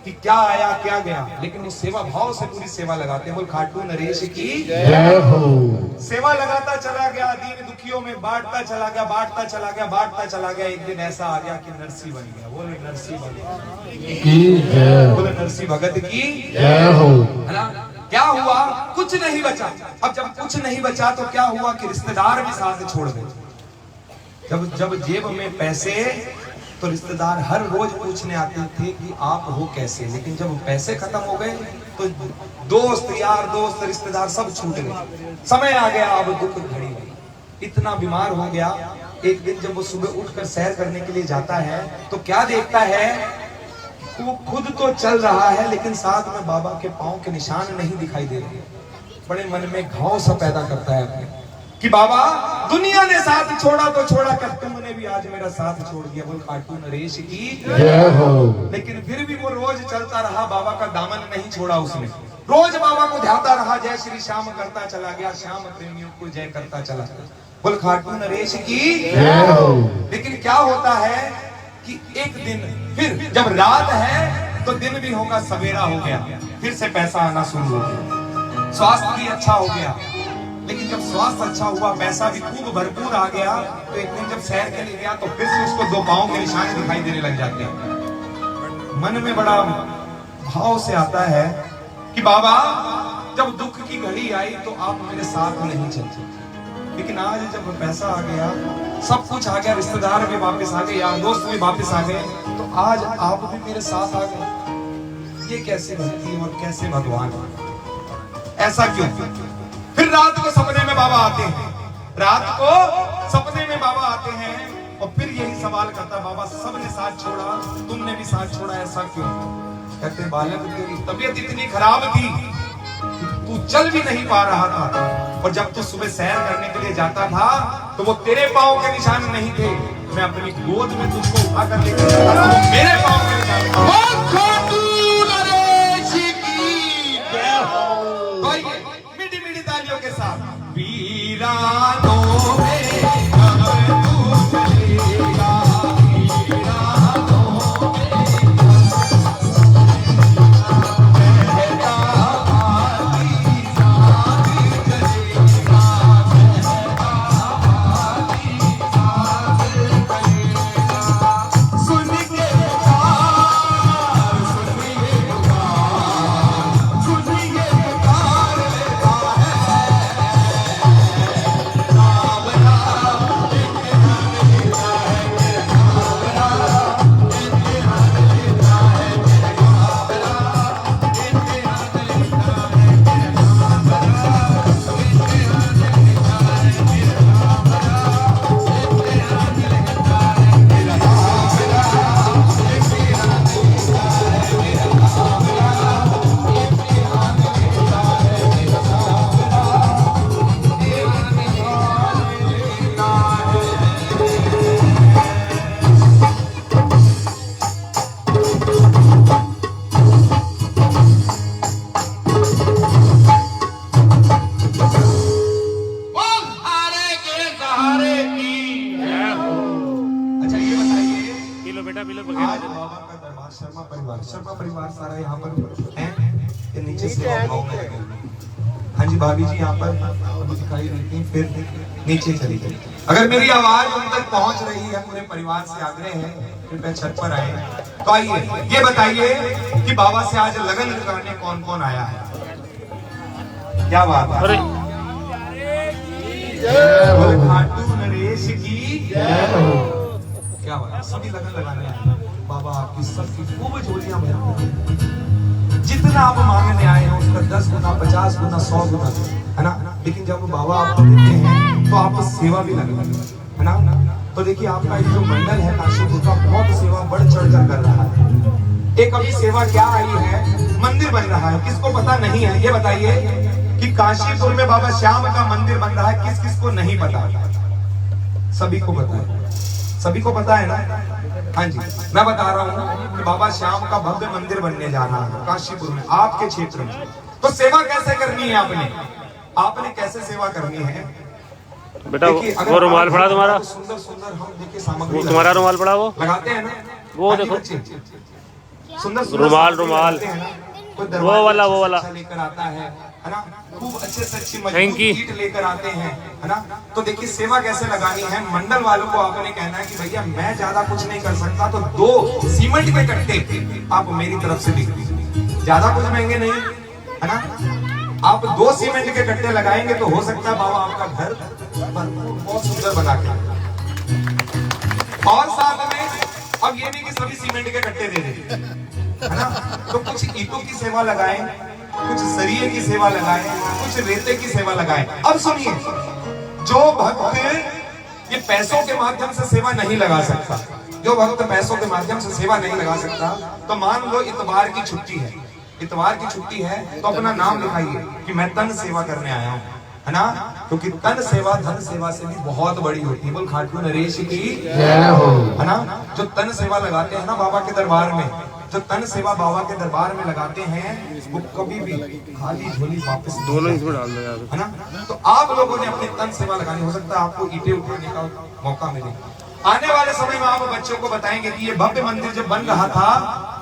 Speaker 1: कि क्या आया क्या गया, लेकिन वो सेवा भाव से पूरी सेवा लगाते हैं। बोल खाटू नरेश की जय हो। सेवा लगाता चला गया, दीन दुखियों में बांटता चला गया, बांटता चला गया, बांटता चला गया। एक दिन ऐसा आ गया कि नरसी बन गया। बोले नरसी भगत, बोले नरसी भगत की जय हो, है ना? क्या हुआ? कुछ नहीं बचा। अब जब कुछ नहीं बचा तो क्या हुआ कि रिश्तेदार भी साथ छोड़ गए। जब जेब में पैसे, तो रिश्तेदार हर रोज पूछने आते थे कि आप हो कैसे, लेकिन जब पैसे खत्म हो गए तो दोस्त, यार दोस्त, रिश्तेदार सब छूट गए। समय आ गया, अब दुख घड़ी गई, इतना बीमार हो गया। एक दिन जब वो सुबह उठकर सैर करने के लिए जाता है तो क्या देखता है, वो खुद तो चल रहा है लेकिन साथ में बाबा के पांव के निशान नहीं दिखाई दे रहे। बड़े मन में घाव सा पैदा करता है अपने कि बाबा दुनिया ने साथ छोड़ा तो छोड़ा, कर तुमने भी आज मेरा साथ छोड़ दिया। बोल खाटू नरेश की जय हो। लेकिन फिर भी वो रोज चलता रहा, बाबा का दामन नहीं छोड़ा उसने। रोज बाबा को ध्याता रहा, जय श्री श्याम करता चला गया, श्याम प्रेमियों को जय करता चला गया। बोल खाटू नरेश की जय हो। लेकिन क्या होता है कि एक दिन फिर जब रात है तो दिन भी होगा, सवेरा हो गया, फिर से पैसा आना शुरू हो गया, स्वास्थ्य भी अच्छा हो गया। लेकिन जब स्वास्थ्य अच्छा हुआ, पैसा भी खूब भरपूर आ गया, तो एक दिन जब सैर के लिए गया तो फिर से उसको दो पांव के निशान दिखाई देने लग जाते हैं। मन में बड़ा भाव से आता है कि बाबा जब दुख की घड़ी आई तो आप मेरे साथ नहीं चलते, लेकिन आज जब पैसा आ गया, सब कुछ आ गया, रिश्तेदार भी वापस आ गए, यार दोस्त भी वापस आ गए, तो आज आप भी मेरे साथ आ गए। ये कैसे भक्ति और कैसे भगवान, ऐसा क्यों? फिर रात को सपने में बाबा आते हैं, रात को सपने में बाबा आते हैं और फिर यही सवाल करता, बाबा सबने साथ छोड़ा, तुमने भी साथ छोड़ा, ऐसा क्यों? कहते बालक तेरी तबीयत इतनी खराब थी, तू चल भी नहीं पा रहा था, और जब तू सुबह सैर करने के लिए जाता था तो वो तेरे पांव के निशान नहीं थे, मैं अपनी गोद में तुझको उठा कर लेकर जाता था, वो मेरे पांव के निशान थे। मीठी मीठी तालियों के साथ वीरानों में अब तू चलेगा, परिवार, शर्मा परिवार सारा यहाँ पर है। ये नीचे सेवा भाव में लगे। हाँ जी भाभी जी यहाँ पर अभी दिखाई देती हैं, फिर नीचे चली गई। अगर मेरी आवाज उन तक पहुंच रही है, पूरे परिवार से आग्रह है कृपया छत पर आए। तो आइए ये बताइए कि बाबा से आज लगन लगाने कौन कौन आया है? क्या बात है?
Speaker 3: अरे
Speaker 1: बोले खाटू नरेश की क्या बात है? सभी लगन लगाने आए हैं। बाबा आपकी सबकी खूब झोलियां भर, जितना आप मांगने आए हैं उसका 10 गुना 50 गुना 100 गुना, है ना। लेकिन जब बाबा आपको देते हैं तो आपको सेवा भी लगती है ना। तो देखिए आपका ये जो मंडल है काशीपुर का, बहुत सेवा बढ़ चढ़ कर रहा है। एक अभी सेवा क्या आई है, मंदिर बन रहा है, किसको पता नहीं है ये बताइए कि काशीपुर में बाबा श्याम का मंदिर बन रहा है, किस किस को नहीं पता? सभी को पता है, सभी को पता है ना। हाँ जी, मैं बता रहा हूँ कि बाबा श्याम का भव्य मंदिर बनने जा रहा है काशीपुर में, आपके क्षेत्र में। तो सेवा कैसे करनी है आपने, आपने कैसे सेवा करनी है
Speaker 3: बेटा, वो रुमाल पड़ा तुम्हारा,
Speaker 1: सुंदर सुंदर हम देखिए सामग्री,
Speaker 3: तुम्हारा रुमाल पड़ा, वो
Speaker 1: लगाते हैं ना,
Speaker 3: वो देखो
Speaker 1: सुंदर
Speaker 3: रुमाल वो वाला
Speaker 1: लेकर आता है ना, खूब अच्छे से अच्छी
Speaker 3: थैंक
Speaker 1: मजबूत
Speaker 3: यू
Speaker 1: ईंट लेकर आते हैं, है ना। तो देखिए सेवा कैसे लगानी है, मंडल वालों को आपने कहना है कि भैया मैं ज्यादा कुछ नहीं कर सकता, तो 2 सीमेंट के कट्टे आप मेरी तरफ से लिख दीजिए, ज्यादा कुछ महंगे नहीं, है ना। आप 2 सीमेंट के कट्टे लगाएंगे तो हो सकता है बाबा आपका घर बहुत सुंदर बना के। और साथ में अब ये नहीं कि सभी सीमेंट के कट्टे दे दें, है ना। तो कुछ ईंटों की सेवा लगाएं, कुछ सरिये की सेवा लगाएं, कुछ रेते की सेवा लगाएं। अब सुनिए, जो भक्त ये पैसों के माध्यम से सेवा नहीं लगा सकता, जो भक्त पैसों के माध्यम से सेवा नहीं लगा सकता, तो मान लो इतवार की छुट्टी है, इतवार की छुट्टी है तो अपना नाम लिखाइए कि मैं तन सेवा करने आया हूँ, है ना। क्योंकि तन सेवा धन सेवा से भी बहुत बड़ी होती है। बोल खाटू नरेश की जय हो, है ना। जो तन सेवा लगाते हैं ना बाबा के दरबार में, जो तन सेवा बाबा के दरबार में लगाते हैं, वो कभी भी खाली झोली वापस
Speaker 3: दोनों इसमें डाल दो यार,
Speaker 1: है ना। तो आप लोगों ने अपनी तन सेवा लगानी, हो सकता है आपको ईंटें उठाने का मौका मिले। आने वाले समय में आप बच्चों को बताएंगे कि ये भव्य मंदिर जब बन रहा था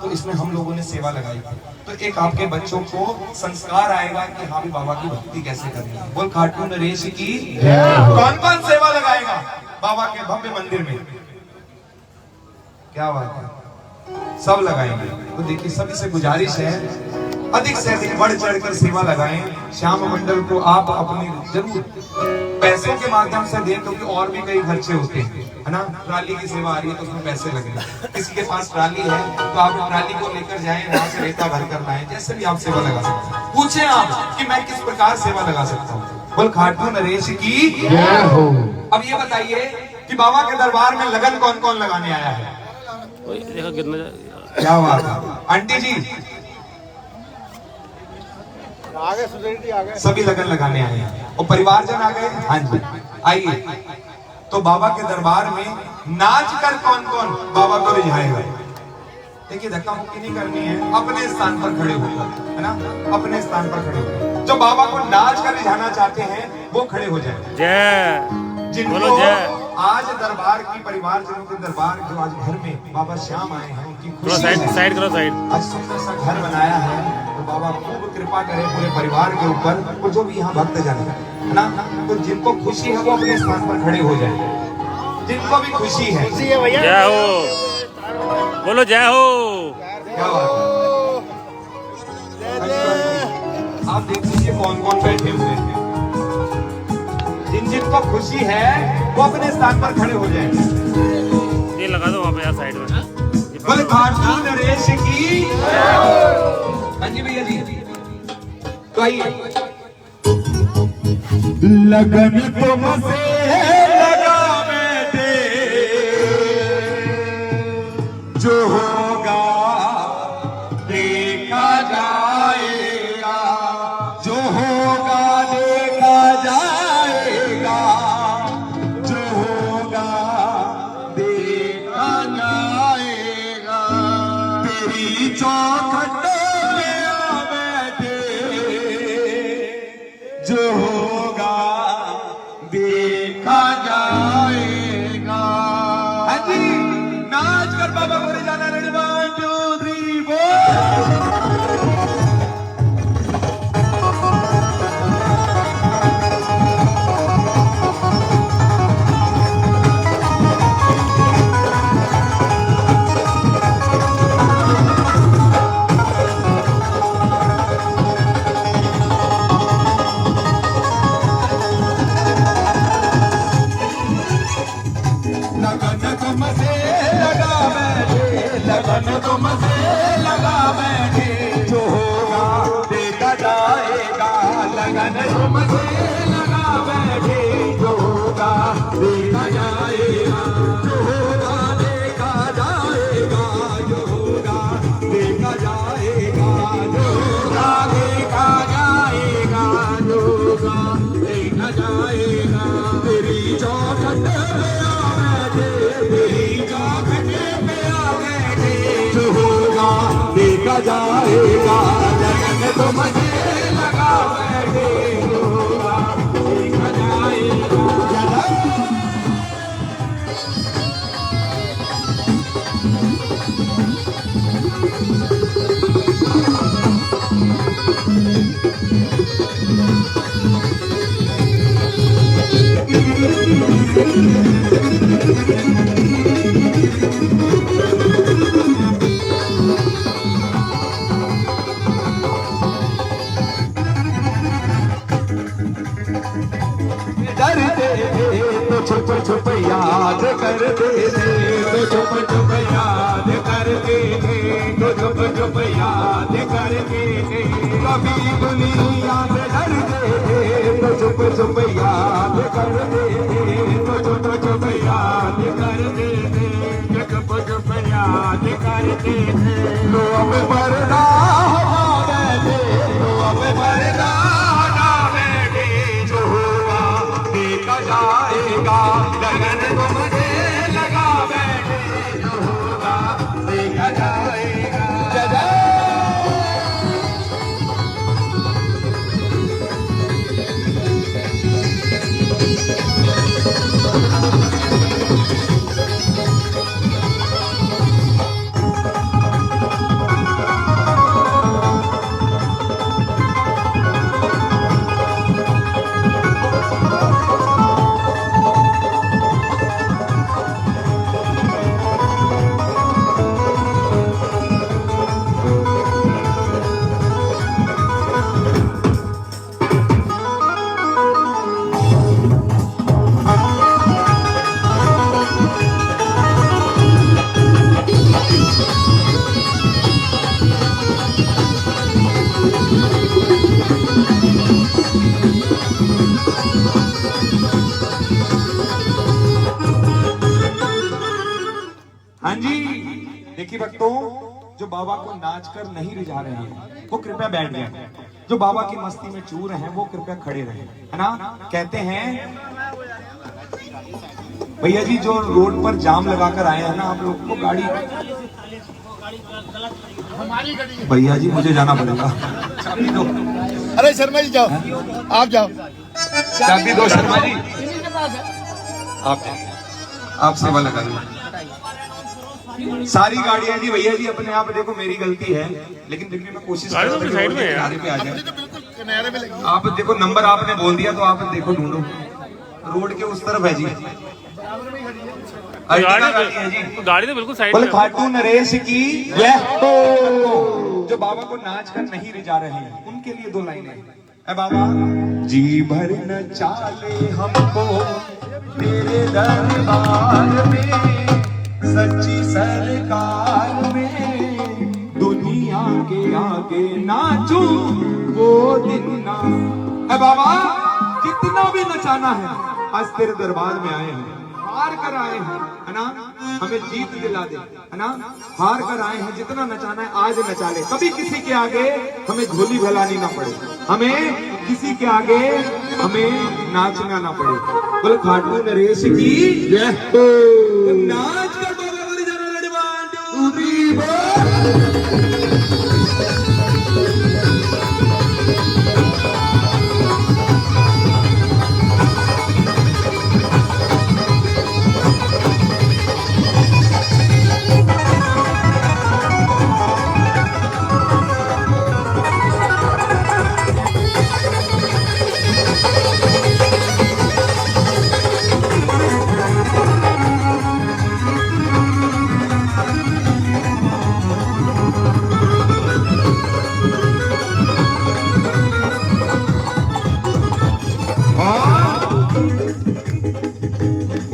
Speaker 1: तो इसमें हम लोगों ने सेवा लगाई थी। तो एक आपके बच्चों को संस्कार आएगा कि हाँ भी बाबा की भक्ति कैसे करनी है। बोल खाटू नरेश की कौन कौन सेवा लगाएगा बाबा के भव्य मंदिर में? क्या बात है, सब लगाएंगे। तो देखिए सभी से गुजारिश है अधिक से अधिक बढ़ चढ़कर सेवा लगाएं। श्याम मंडल को आप अपनी जरूर पैसों के माध्यम से दें, क्योंकि और भी कई खर्चे होते हैं, है ना। ट्राली की सेवा आ रही है तो उसमें पैसे लगेंगे। किसी के पास ट्राली है तो आप ट्राली को लेकर जाएं, वहां से रेता भर कर लाएं, जैसे भी आप सेवा लगा सकते हैं। पूछें आप कि मैं किस प्रकार सेवा लगा सकता हूँ। बोल खाटू नरेश की जय हो। अब ये बताइए कि बाबा के दरबार में लगन कौन कौन लगाने आया है?
Speaker 3: देखो कितना,
Speaker 1: क्या बात है आंटी जी,
Speaker 2: आगे सुधरती आगे
Speaker 1: सभी लगन लगाने आए हैं और परिवारजन आ गए। हाँ जी आइए। तो बाबा के दरबार में नाच कर कौन कौन बाबा को रिझाएगा? देखिए धक्का मुक्की नहीं करनी है, अपने स्थान पर खड़े होकर, है ना, अपने स्थान पर खड़े होकर। जो बाबा को नाच कर रिझाना चाहते हैं वो खड़े हो जाए।
Speaker 3: जय
Speaker 1: जिनको आज दरबार की परिवारजनों के दरबार जो आज घर में बाबा श्याम आए हैं उनकी खुशी है।
Speaker 3: साइड करो साइड।
Speaker 1: आज सुंदर सा घर बनाया है तो बाबा खूब कृपा करे पूरे परिवार के ऊपर और जो भी यहाँ भक्त जन है ना। तो जिनको खुशी है वो अपने स्थान पर खड़े हो जाए, जिनको भी खुशी है।
Speaker 3: जय हो, बोलो जय हो।
Speaker 1: क्या बात है, आप देख लीजिए कौन कौन बैठे हुए हैं। जिन जिनको खुशी है वो अपने स्थान पर खड़े हो जाए।
Speaker 3: ये लगा दो वहाँ पे यार साइड में।
Speaker 1: बोले खाटू नरेश की। हाँ जी भैया जी, तो आइए। लगन तुमसे लगा बैठे, जो होगा देखा जाएगा, जो होगा देखा जाएगा, जो होगा देखा जाएगा। तेरी चौखटों में आ बैठे, जो होगा देखा तो मजे लगा बैठे, जो होगा देखा जाएगा, लगन तो मजे लगा बैठे, जो होगा देखा जाएगा, जो होगा देखा जाएगा, जो होगा देखा जाएगा, जो होगा देखा जाएगा, जो होगा देखा जाएगा। तेरी चौखट पे आ बैठे, तेरी चौखट पे आ बैठे, जो होगा देखा जाएगा, लगन तो मजे लगा बैठे, जो होगा देखा जाएगा। डरते तो छुप छुप याद करते थे, तो छुप छुप याद करते थे, तो छुप छुप याद करते थे। कभी दुनिया से डरते थे, तो छुप छुप याद करते थे, तो छुप छुप याद करते थे, छुप छुप याद करते थे। तो अब पर्दा हटा बैठे, तो अब पर्दा हटा बैठे, जो होगा देखा जाएगा, लगन को मजे लगा बैठे, जो होगा देखा जाएगा। जय जय। हाँ जी, देखिए भक्तों, जो बाबा को नाच कर नहीं रिझा रहे हैं वो कृपया बैठ जाए, जो बाबा की मस्ती में चूर हैं वो कृपया खड़े रहे, है ना। कहते हैं भैया जी, जो रोड पर जाम लगाकर आए हैं ना, आप लोग को गाड़ी, भैया जी मुझे जाना पड़ेगा, चाबी दो।
Speaker 2: अरे शर्मा जी जाओ, आप जाओ।
Speaker 1: चाबी दो शर्मा जी, आप सेवा लगाइए। सारी गाड़ियां जी भैया जी अपने आप, देखो मेरी गलती है, लेकिन फिर भी मैं कोशिश कर रहा हूं कि रोड के किनारे पे आ जाए।
Speaker 2: बिल्कुल किनारे में लगी।
Speaker 1: आप देखो, नंबर आपने बोल दिया तो आप देखो ढूंढो, रोड के उस तरफ है जी, अर्टिगा गाड़ी है जी।
Speaker 3: गाड़ी तो बिल्कुल साइड
Speaker 1: बोले
Speaker 3: में
Speaker 1: खाटू नरेश की जय हो। जो बाबा को नाच कर नहीं रिझा रहे हैं उनके लिए दो लाइनें है। बाबा जी भर न चाले हमको तेरे दरबार में, सच्ची सरकार में दुनिया के आगे नाचूं वो दिन ना है। बाबा जितना भी नचाना है आज तेरे दरबार में आए हैं, हार कर आए हैं, है ना, हमें जीत दिला दे, है ना। हार कर आए हैं, जितना नचाना है आज नचा ले, कभी किसी के आगे हमें झोली फैलानी ना पड़े, हमें किसी के आगे हमें नाचना ना पड़े। बोले खाटू नरेश की जय हो। नाच कर बाबा बोले जरा लड़वान डूबी बोल।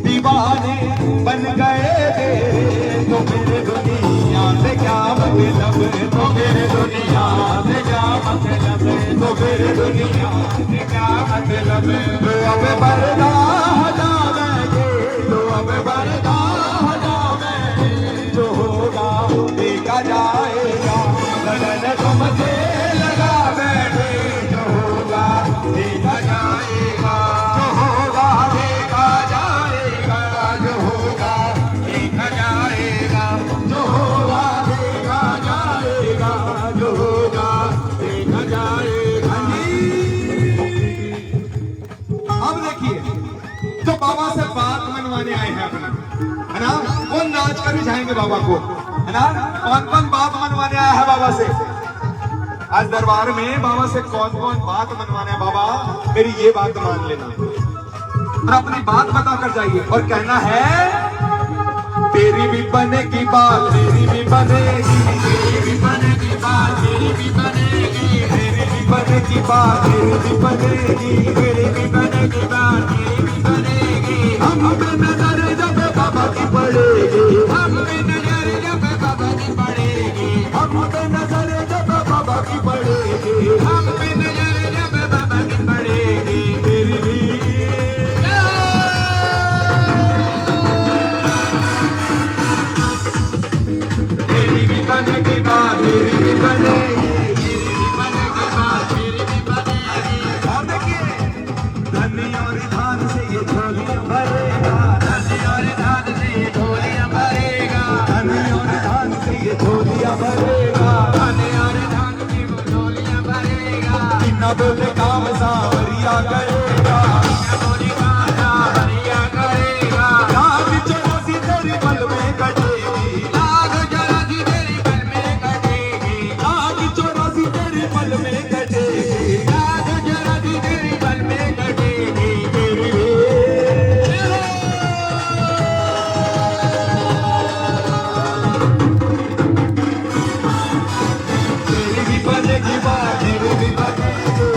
Speaker 1: दीवाने बन गए थे तो मेरे दुनिया से क्या मतलब, तो फिर दुनिया से क्या मतलब, तो फिर दुनिया से क्या मतलब। तो अब पर्दा हटावेंगे, तो अब पर्दा हटावेंगे, जो होगा देखा जाएगा। लगन तुमसे लगा बैठे, जो होगा देखा जाएगा, जो होगा देखा जाएगा, जो होगा देखा जाएगा, जो होगा देखा जाएगा, जो होगा देखा जाएगा। अब देखिए, जो बाबा से बात मनवाने आए हैं अपना, है ना, वो नाच कर ही जाएंगे बाबा को, है ना। कौन कौन बात मनवाने आया है बाबा से? आज दरबार में बाबा से कौन कौन बात मनवाने है? बाबा मेरी ये बात मान लेना और अपनी बात बता कर जाइए और कहना है, तेरी भी बनेगी बात, तेरी भी बनेगी, तेरी भी बनेगी बात, तेरी भी बनेगी, तेरी भी बनेगी बात, तेरी भी बनेगी, तेरी भी बनेगी बात, तेरी भी बनेगी। हम पे नजर जब बाबा की पड़ेगी, हम पे नजर जब बाबा की पड़ेगी, हम पे नजर जब बाबा की पड़ेगी, हम पे नजर जब बाबा की पड़ेगी। तेरी भी बनेगी बात, मेरी भी बनेगी, मेरी भी बनेगी बात, मेरी भी बनेगी। और देखिए, धनी और धान से ये झोलियां भरेगा, धनी और धान से ये झोलियां भरेगा, धनी और धान से ये झोलियां भरेगा, धनी और धान से वो झोलियां भरेगा। बिना बोले काम सांवरिया करेगा, बिना बोले काम सांवरिया करेगा। लाग चौरासी तेरी पल में कटेगी, लाग चौरासी तेरी पल में कटेगी, लाग चौरासी तेरी पल में कटेगी, लाग चौरासी तेरी पल में कटेगी। तेरी भी बनेगी बात, तेरी भी बनेगी,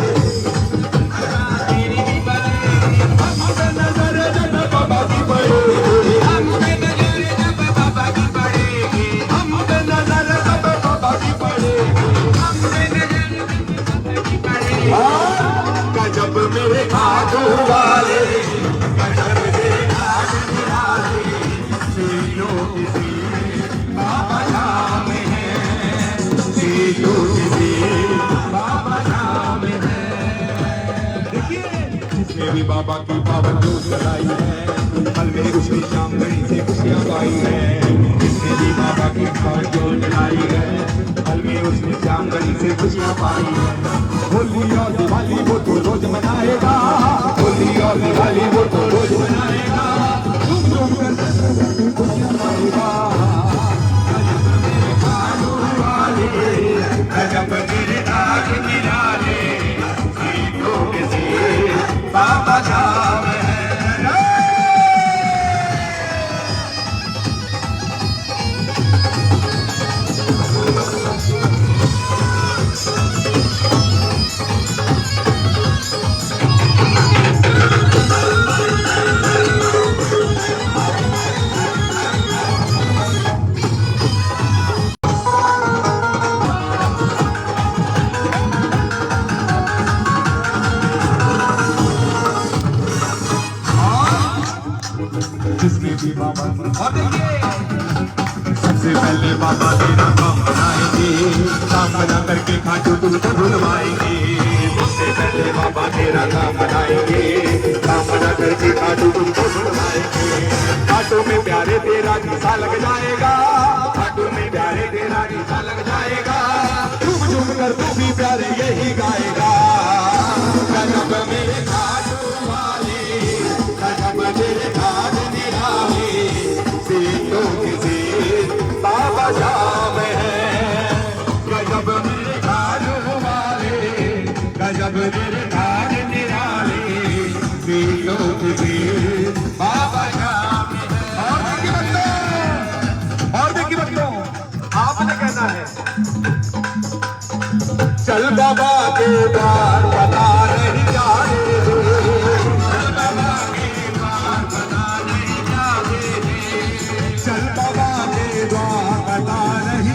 Speaker 1: तेरी भी बनेगी। हम पे नजर जब बाबा की पड़ेगी, हम पे नजर जब बाबा की पड़ेगी, हम पे नजर जब बाबा की पड़ेगी, हम पे नजर जब बाबा की पड़ेगी। गजब मेरे खाटू वाले, गजब मेरे खाटू वाले, सीनों किसी बाबा नाम है, सीनों किसी बाबा नाम है। देखिए, जिसने भी बाबा की पावन जोत जलाई है, पल में उसने शाम घड़ी से खुशियां पाई है। जिसने भी बाबा की पावन जोत जलाई है, पल में उसने शाम घड़ी से खुशियां पाई है। होली और दिवाली वो तो रोज मनाएगा, होली और दिवाली वो तो रोज मनाएगा, झूम झूम कर खुशियां पाएगा। गजब मेरे खाटू वाले, गजब मेरे नाग निराले, सीनों के सीन बाबा धाम है। जिसने भी बाबा की, और देखिए, सबसे पहले बाबा तेरा काम बनाएंगे, काम बना करके खाटू तुमको भुलवाएंगे। सबसे पहले बाबा तेरा काम बनाएंगे, काम बना करके खाटू तुमको भुलवाएंगे। खाटू में प्यारे तेरा गीसा लग जाएगा, खाटू में प्यारे तेरा गीसा लग जाएगा। झूम झूम कर तू भी प्यारे यही गाएगा। गजब मेरे खाटू वाले, गजब मेरे खाट निराले, सीनों के सीन बाबा धाम है। गजब मेरे खाटू वाले, गजब मेरे खाट निराले, सीनों के सीन बाबा धाम है। और देखिए बच्चों, आपने कहना है, चल बाबा के द्वार पता नहीं जाने दे, चल बाबा के द्वार पता नहीं जाने दे, चल बाबा के द्वार पता नहीं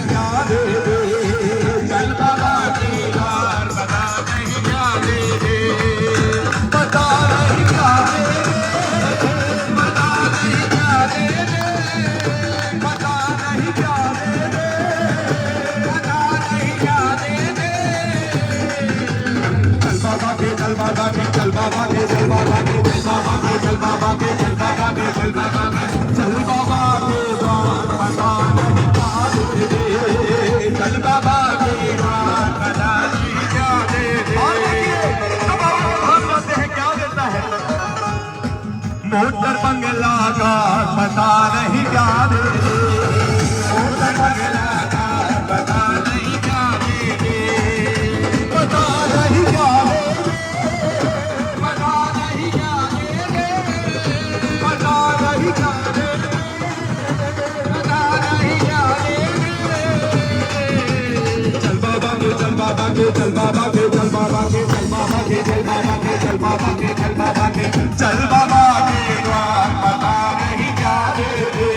Speaker 1: चल बाबा के द्वार बता नहीं क्या दे दे, चल बाबा के द्वार बता नहीं क्या दे दे। और देखिए अब आप बोलते हैं क्या देता है, मोटर बंगला का पता नहीं क्या दे दे, मोटर बंगला का पता नहीं क्या दे दे, पता नहीं क्या दे दे, पता नहीं क्या दे दे, पता नहीं क्या दे दे, पता नहीं क्या दे दे। चल बाबा के चल बाबा के चल बाबा के चल बाबा के चल बाबा के चल बाबा के चल बाबा के चल बाबा के चल बाबा के द्वार पता नहीं क्या दे दे,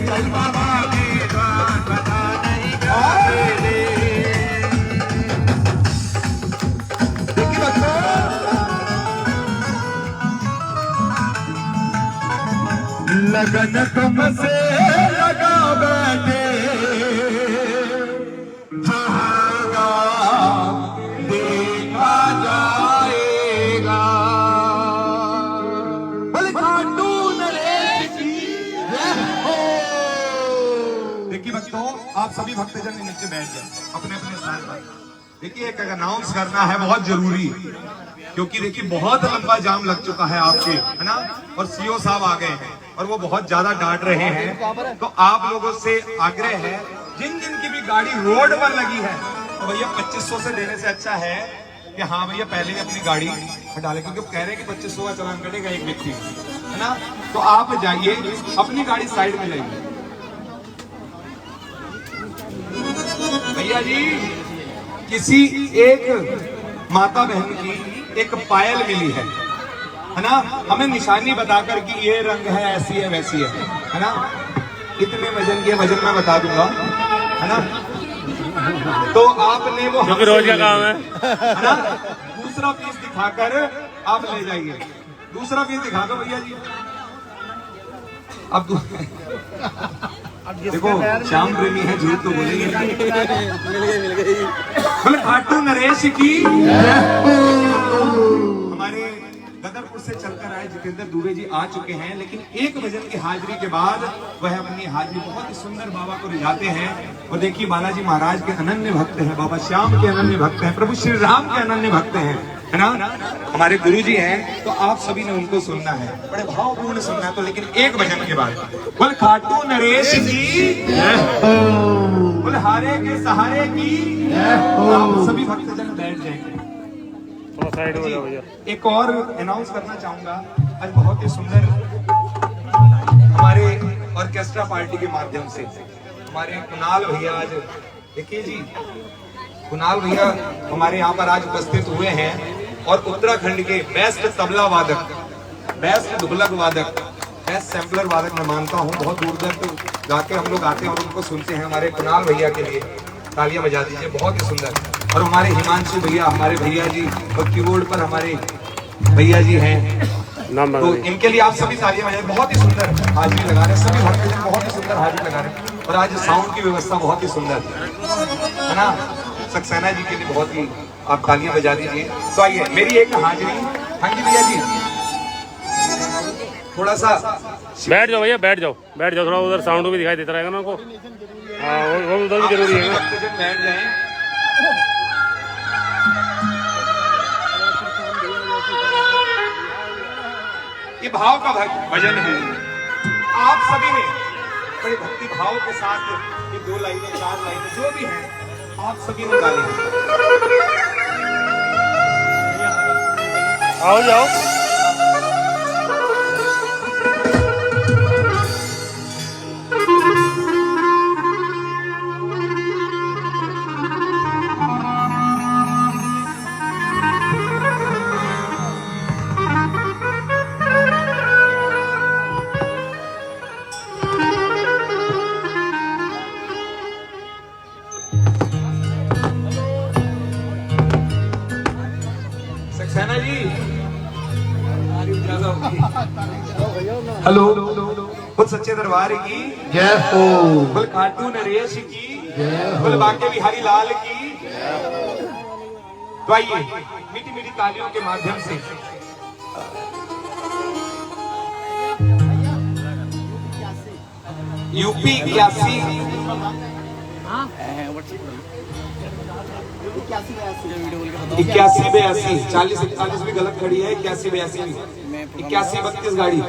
Speaker 1: चल बाबा के द्वार पता नहीं क्या दे दे। देखिए बच्चों, लगन तुमसे लगा बैठे जहांगा देखा जाएगा, बोले खाटू नरेश की जय हो। देखिए भक्तों, आप सभी भक्तजन नीचे बैठ जाए अपने अपने स्थान पर। देखिए एक अनाउंस करना है बहुत जरूरी, क्योंकि देखिए बहुत लंबा जाम लग चुका है आपके, है ना, और सीओ साहब आ गए हैं और वो बहुत ज्यादा डांट रहे हैं। तो आप लोगों से आग्रह है, जिन जिन की भी गाड़ी रोड पर लगी है तो भैया 2500 से देने से अच्छा है कि हाँ भैया पहले ही अपनी गाड़ी हटा ले, क्योंकि कह रहे हैं कि 2500 का चालान कटेगा एक व्यक्ति, है ना। तो आप जाइए अपनी गाड़ी साइड में लाइए। भैया जी किसी एक माता बहन की एक पायल मिली है ना, हमें निशानी बताकर कि ये रंग है, ऐसी है वैसी है ना, इतने वजन के वजन मैं बता दूंगा, है ना। तो आपने वो
Speaker 3: क्योंकि रोज का काम है
Speaker 1: ना, दूसरा पीस दिखाकर आप ले जाइए, दूसरा पीस दिखा दो भैया जी। अब देखो श्याम प्रेमी है, झूठ तो बोलेंगे। बोले खाटू नरेश की। हमारे गदरपुर से चलकर आए जितेंद्र दुबे जी आ चुके हैं, लेकिन एक भजन की हाजिरी के बाद वह अपनी हाजिरी बहुत ही सुंदर बाबा को रिझाते हैं। और देखिए बालाजी महाराज के अनन्य भक्त हैं, बाबा श्याम के अनन्य भक्त हैं, प्रभु श्री राम के अनन्य भक्त हैं, है ना, हमारे गुरु जी हैं। तो आप सभी ने उनको सुनना है, बड़े भावपूर्ण सुनना है। तो लेकिन एक भजन के बाद बोल खाटू नरेश की, बोल हारे के सहारे की। आप सभी भक्तजन बैठ जाएंगे।
Speaker 3: साइड हो जाओ भैया।
Speaker 1: एक और अनाउंस करना चाहूंगा, आज बहुत ही सुंदर हमारे ऑर्केस्ट्रा पार्टी के माध्यम से हमारे कुणाल भैया, आज देखिए जी कुणाल भैया हमारे यहाँ पर आज उपस्थित हुए हैं और उत्तराखंड के बेस्ट तबला वादक, बेस्ट ढोलक वादक, बेस्ट सैम्पलर वादक मैं मानता हूँ। बहुत दूर दूर तक जाके हम लोग आते हैं और उनको सुनते हैं। हमारे कुणाल भैया के लिए तालियां बजा दीजिए, बहुत ही सुंदर। और हमारे हिमांशु भैया, हमारे भैया जी, और कीबोर्ड पर हमारे भैया जी हैं, तो इनके लिए आप सभी तालियां बजाएं। बहुत ही सुंदर हाजिरी लगा रहे हैं सभी भक्तजन, बहुत ही सुंदर हाजिरी लगा रहे हैं। और आज साउंड की व्यवस्था बहुत ही सुंदर है ना। सक्सेना जी के लिए बहुत ही आप तालियां बजा दीजिए। तो आइए मेरी एक हाजिरी। हाँ जी भैया जी, थोड़ा सा
Speaker 3: बैठ जाओ भैया, बैठ जाओ थोड़ा, उधर साउंड भी दिखाई देता रहेगा ना उनको। हाँ वो उधर भी जरूरी है ना।
Speaker 1: भक्तजन बैठ जाएं। ये भाव का भजन है। आप सभी ने बड़े भक्ति भाव के साथ ये 2 लाइनें 4 लाइनें जो भी हैं आप सभी ने गाली।
Speaker 3: आओ जाओ।
Speaker 1: सक्सेना जी, हेलो, बोल सच्चे दरबार की
Speaker 2: जय हो,
Speaker 1: बोल खाटू नरेश की, बोल बांके बिहारी लाल की। तो आइए मीठी मीठी तालियों के माध्यम से यूपी 81 81 40 41 भी गलत खड़ी है, 81 82 81 32 गाड़ी।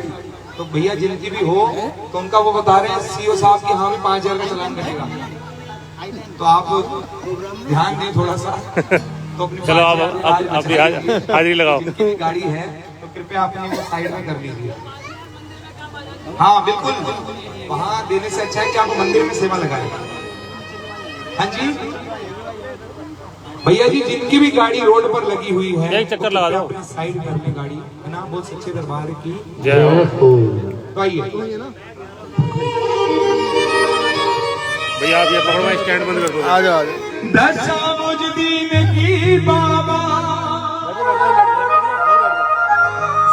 Speaker 1: तो भैया जिनकी भी हो तो उनका वो बता रहे हैं सीओ साहब की हाँ भी 5000 का चालान कटेगा, तो आप ध्यान दें थोड़ा सा। तो अपनी
Speaker 3: चलो आप अपनी हाजिरी लगाओ।
Speaker 1: जिनकी भी गाड़ी है तो कृपया अपनी वो साइड में कर लीजिए। हाँ बिल्कुल, वहाँ देने से अच्छा है कि आप मंदिर में सेवा लगाएं। हाँ जी भैया जी, जिनकी भी गाड़ी रोड पर लगी हुई है
Speaker 3: एक चक्कर लगा दो,
Speaker 1: अपनी साइड कर ले गाड़ी, है ना। बहुत सच्चे दरबार की
Speaker 3: जय हो।
Speaker 1: तो आइए
Speaker 3: भैया आप ये पकड़ो, स्टैंड बंद कर दो।
Speaker 2: आ जाओ
Speaker 1: दशा मुझदीन की बाबा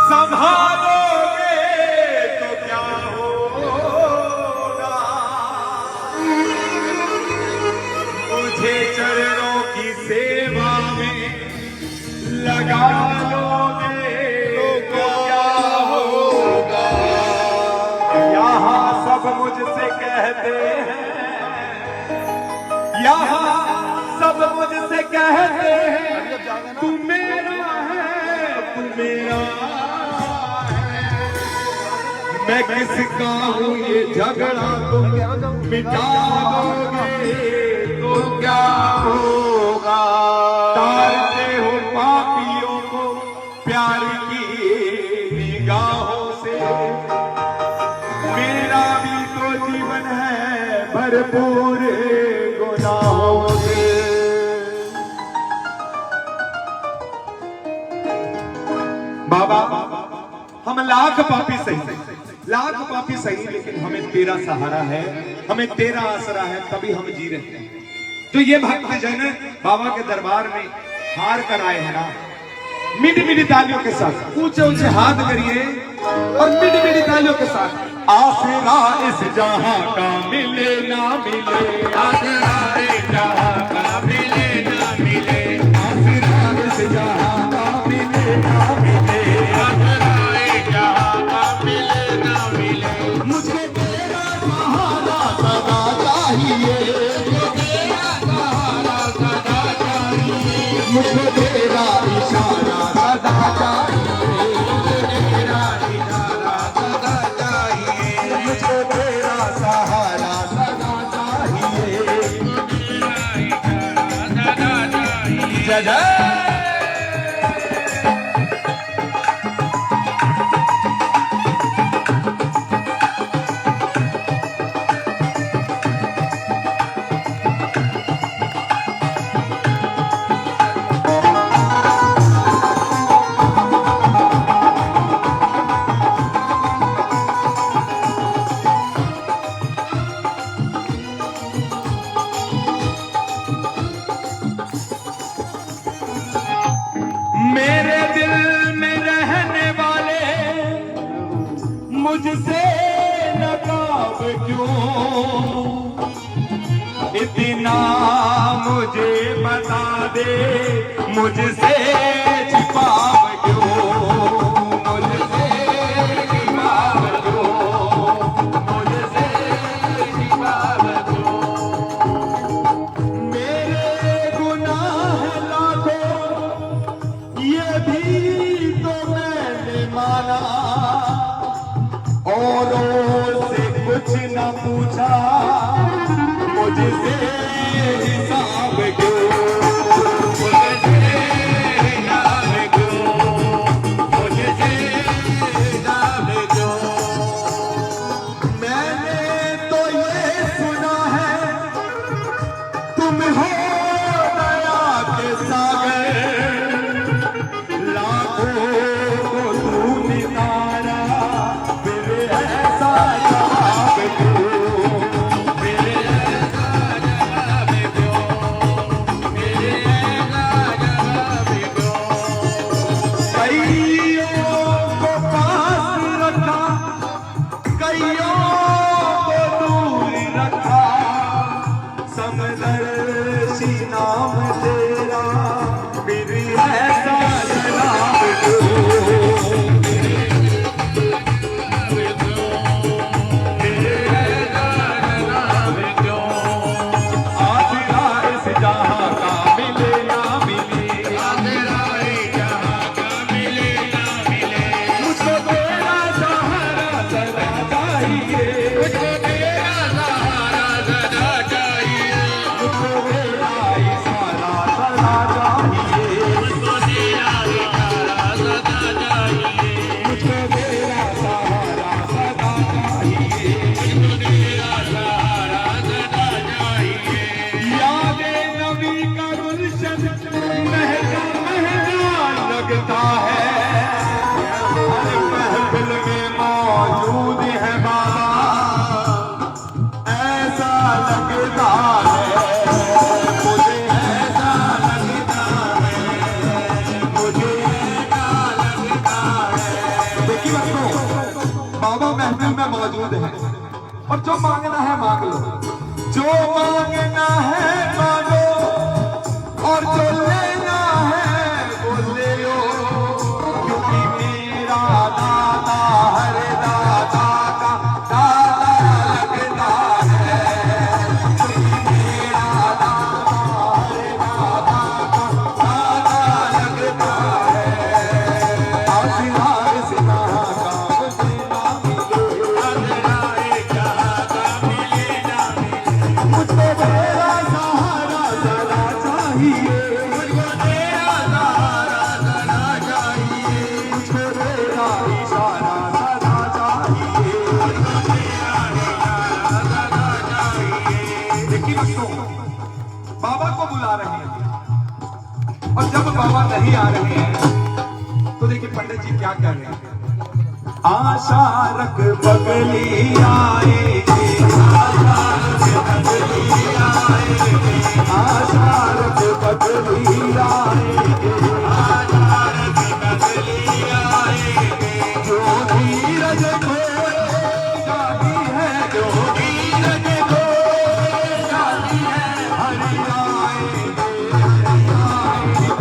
Speaker 1: संभालोगे तो क्या होगा, मुझे चरणों की सेवा में लगा लोगे तो क्या होगा। यहाँ सब मुझसे कहते हैं, यहाँ सब मुझसे कहते हैं तू मेरा है, तू मेरा है। मैं किसका हूँ ये झगड़ा तुम मिटा दोगे तो क्या होगा। तारते हो पापियों को प्यार की निगाहों से, मेरा भी तो जीवन है भरपूर गुनाहों से। बाबा हम लाख पापी सही, लाख पापी सही, लेकिन हमें तेरा सहारा है, हमें तेरा आसरा है, तभी हम जी रहे हैं। तो ये भक्त जन बाबा के दरबार में हार कर आए हैं ना, मिडी मिडी तालियों के साथ ऊंचे ऊंचे हाथ करिए और मिडी मिडी तालियों के साथ। आसरा इस जहां का मिले ना मिले, आसरा इस जहां का मिले ना मिले, आसरा इस जहां का मिले ना मिले, आसरा इस जहां का मिले ना मिले। मुझे तेरा सहारा सदा चाहिए, मुझे तेरा इशारा सदा चाहिए, तेरा इशारा सदा चाहिए, मुझे तेरा सहारा सदा चाहिए, तेरा इशारा सदा चाहिए। जय जय मेरे दिल में रहने वाले मुझसे नकाब क्यों, इतना मुझे बता दे, मुझसे छिपाव क्यों, मुझसे छिपाव क्यों, मुझसे छिपाव क्यों। मेरे गुनाह लाखों ये भी तो मैंने माना, औरों से कुछ न पूछा, मुझसे हिसाब क्यों, मुझसे हिसाब क्यों, मुझसे हिसाब क्यों। मैंने तो ये सुना है तुम हो दया के सागर, लाखों को तू नितारा, फिर ऐसा जवाब क्यों, फिर ऐसा जवाब सदा चाहिए,
Speaker 2: मुझको तेरा सहारा सदा चाहिए,
Speaker 1: मुझको तेरा इशारा सदा चाहिए,
Speaker 2: मुझको तेरा सहारा सदा चाहिए,
Speaker 1: मुझको तेरा सहारा सदा चाहिए,
Speaker 2: मुझको तेरा सहारा सदा चाहिए।
Speaker 1: यादें नबी का गुलशन महका महका लगता है, हर महफिल में मौजूद है बाबा, ऐसा लगता है मुझे, ऐसा लगता है मुझे, ऐसा लगता है। देखिए बच्चों, बाबा महफिल में मौजूद है और जो मांगना है मांग लो, जो मांगना है मांगो और जो लेना है वो ले लो, क्योंकि मेरा दादा हर दादा का दादा लगता है, क्योंकि मेरा दादा हर दादा का दादा लगता है। आशीर्वाद से ना काम से ना मिले,
Speaker 2: आजराए जहाँ का मिले ना मिले,
Speaker 1: मुझको तेरा सहारा सदा चाहिए,
Speaker 2: मुझको तेरा सहारा सदा चाहिए,
Speaker 1: मुझको तेरा इशारा सदा चाहिए।
Speaker 2: मुझको तेरा इशारा सदा चाहिए।
Speaker 1: देखिए बच्चों, बाबा को बुला रहे हैं और जब बाबा नहीं आ रहे हैं तो देखिए पंडित जी क्या कर रहे हैं। आशा रख बगली आएगी, आशा रख बगली आएगी, आशा रख बगली आएगी, आशा रख बगली आएगी। जो धीरज खोए जाती है, जो धीरज खोए जाती है, हरि आएंगे, हरि आएंगे,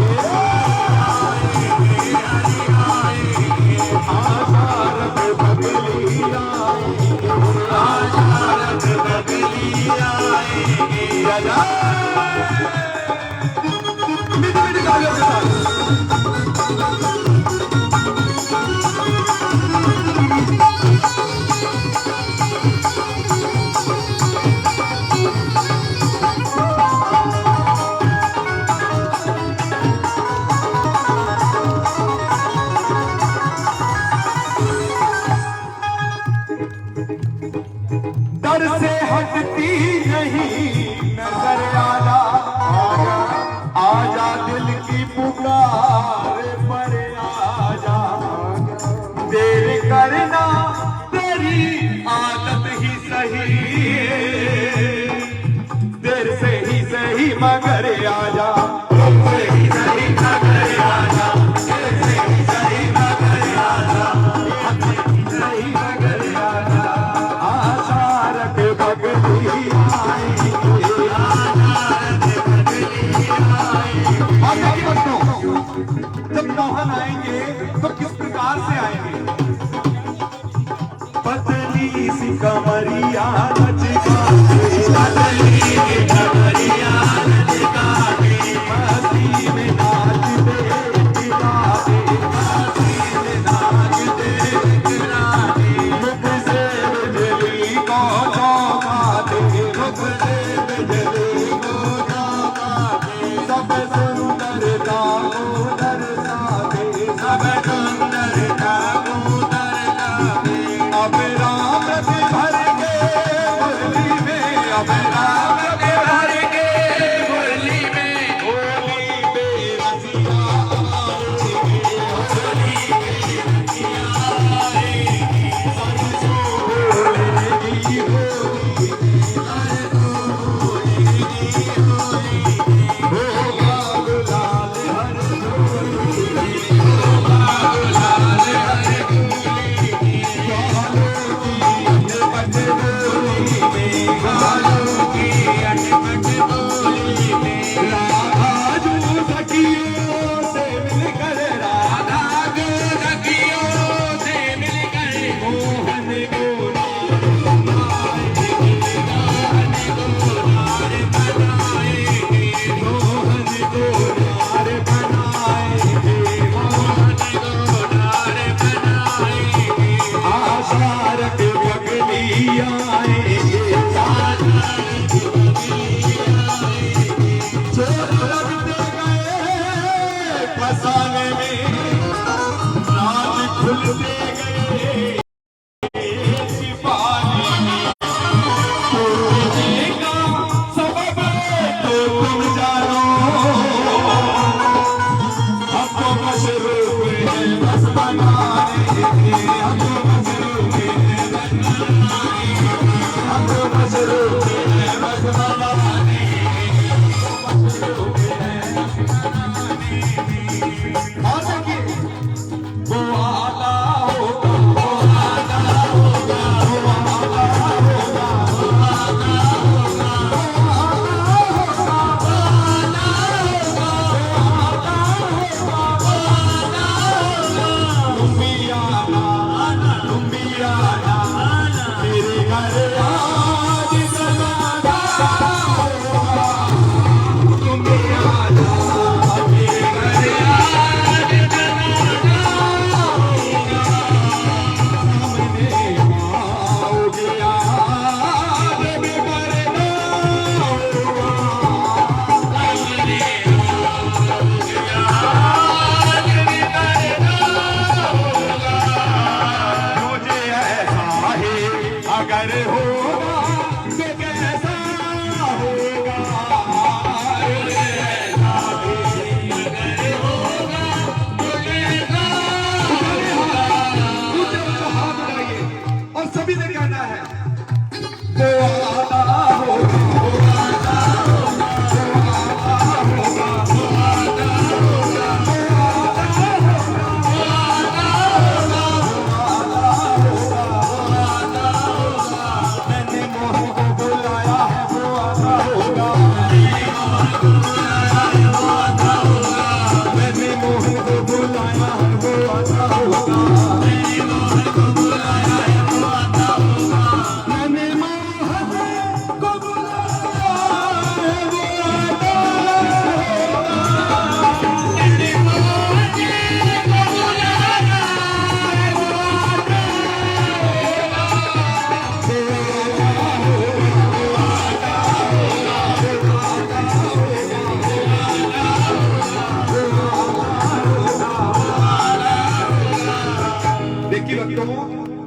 Speaker 1: आशा रख बगली आएगी, आशा रख बगली आएगी। राजा मिट मिट गालियों के साथ दर से हटती नहीं नजर आजा, आजा आजा दिल की पुकार पर आजा, देर करना तेरी आदत ही सही, देर से ही सही मगर आजा, देर से ही सही मगर आजा, देर से ही सही मगर आजा, सही मगर आजा। आशा रख बगली आएगी, आशा रख बगली आएगी। और देखिए बच्चों, जब मोहन आएंगे तो किस प्रकार से आएंगे। पतली सी कमरिया लचका के, पतली सी कमरिया लचका के, मस्ती में नाच दे गिरा दे, मस्ती में नाच दे गिरा दे, मुख से बिजली को चौंका दे, मुख से बिजली को चौंका दे, सब सुंदरता को दर्शा दे, सब सुंदरता को दर्शा दे। अब राम के भर के मुरली में, अब राम के भर के मुरली में, होली बेरसिया आएगी, होली बेरसिया आएगी, सरसों बोलेगी होली, सरसों बोलेगी होली, होगा गुलाल हर डोली, होगा गुलाल हर डोली, गालों की अटपट बोली में, राधा जो सखियों से मिलकर, राधा जो सखियों से मिलकर, मोहन को बनाएगी, मोहन को नार बनाएगी, मोहन को नार बनाएगी, मोहन को नार बनाएगी। आशा रख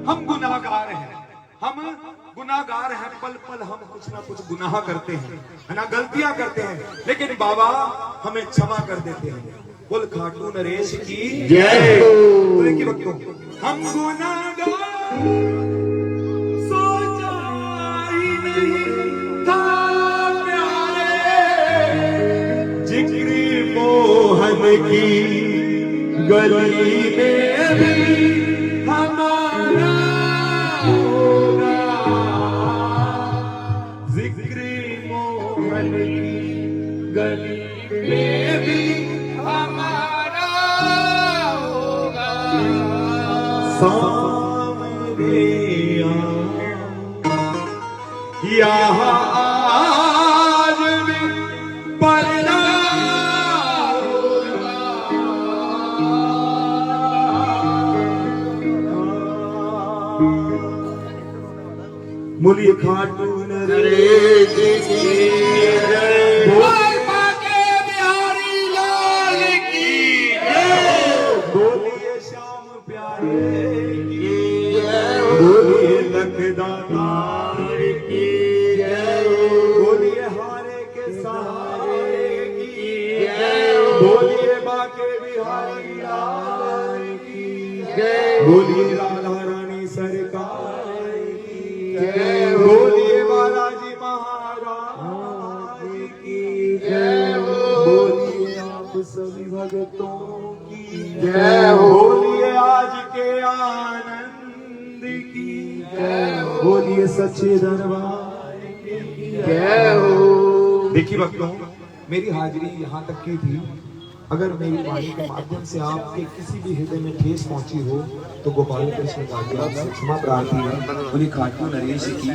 Speaker 1: हम गुनाहगार हैं, हम गुनाहगार हैं, पल पल हम कुछ ना कुछ गुनाह करते हैं, है ना, गलतियां करते हैं, लेकिन बाबा हमें क्षमा कर देते हैं। बोल खाटू नरेश की जय। देखिए भक्तों, हम गुनाहगार सोचा ही नहीं था प्यारे, जिक्र मोहन की गली में भी हमारा होगा, जिक्र मोहन की गली में भी हमारा होगा, सामने यहाँ आज भी पर्दा बोलिए खाटू नरेश की जय। बिहारी लाल की जय। बोलिए श्याम प्यारे की जय। बोलिए लखदातार की जय। बोलिए हारे के सहारे की जय। बोलिए बाके बिहारी लाल की जय। बोलिए राधा रानी सरकार, बोलिए बालाजी महाराज की जय। बोलिए आप सभी भक्तों की जय। बोलिए आज के आनंद की जय। बोलिए सच्चे दरबार की जय हो। देखिए भक्तों, मेरी हाजिरी यहाँ तक की थी। अगर मेरी वाणी के माध्यम से आपके किसी भी हृदय में ठेस पहुंची हो तो गोपाल कृष्ण का क्षमा प्रार्थी है। बोली खाटू नरेश की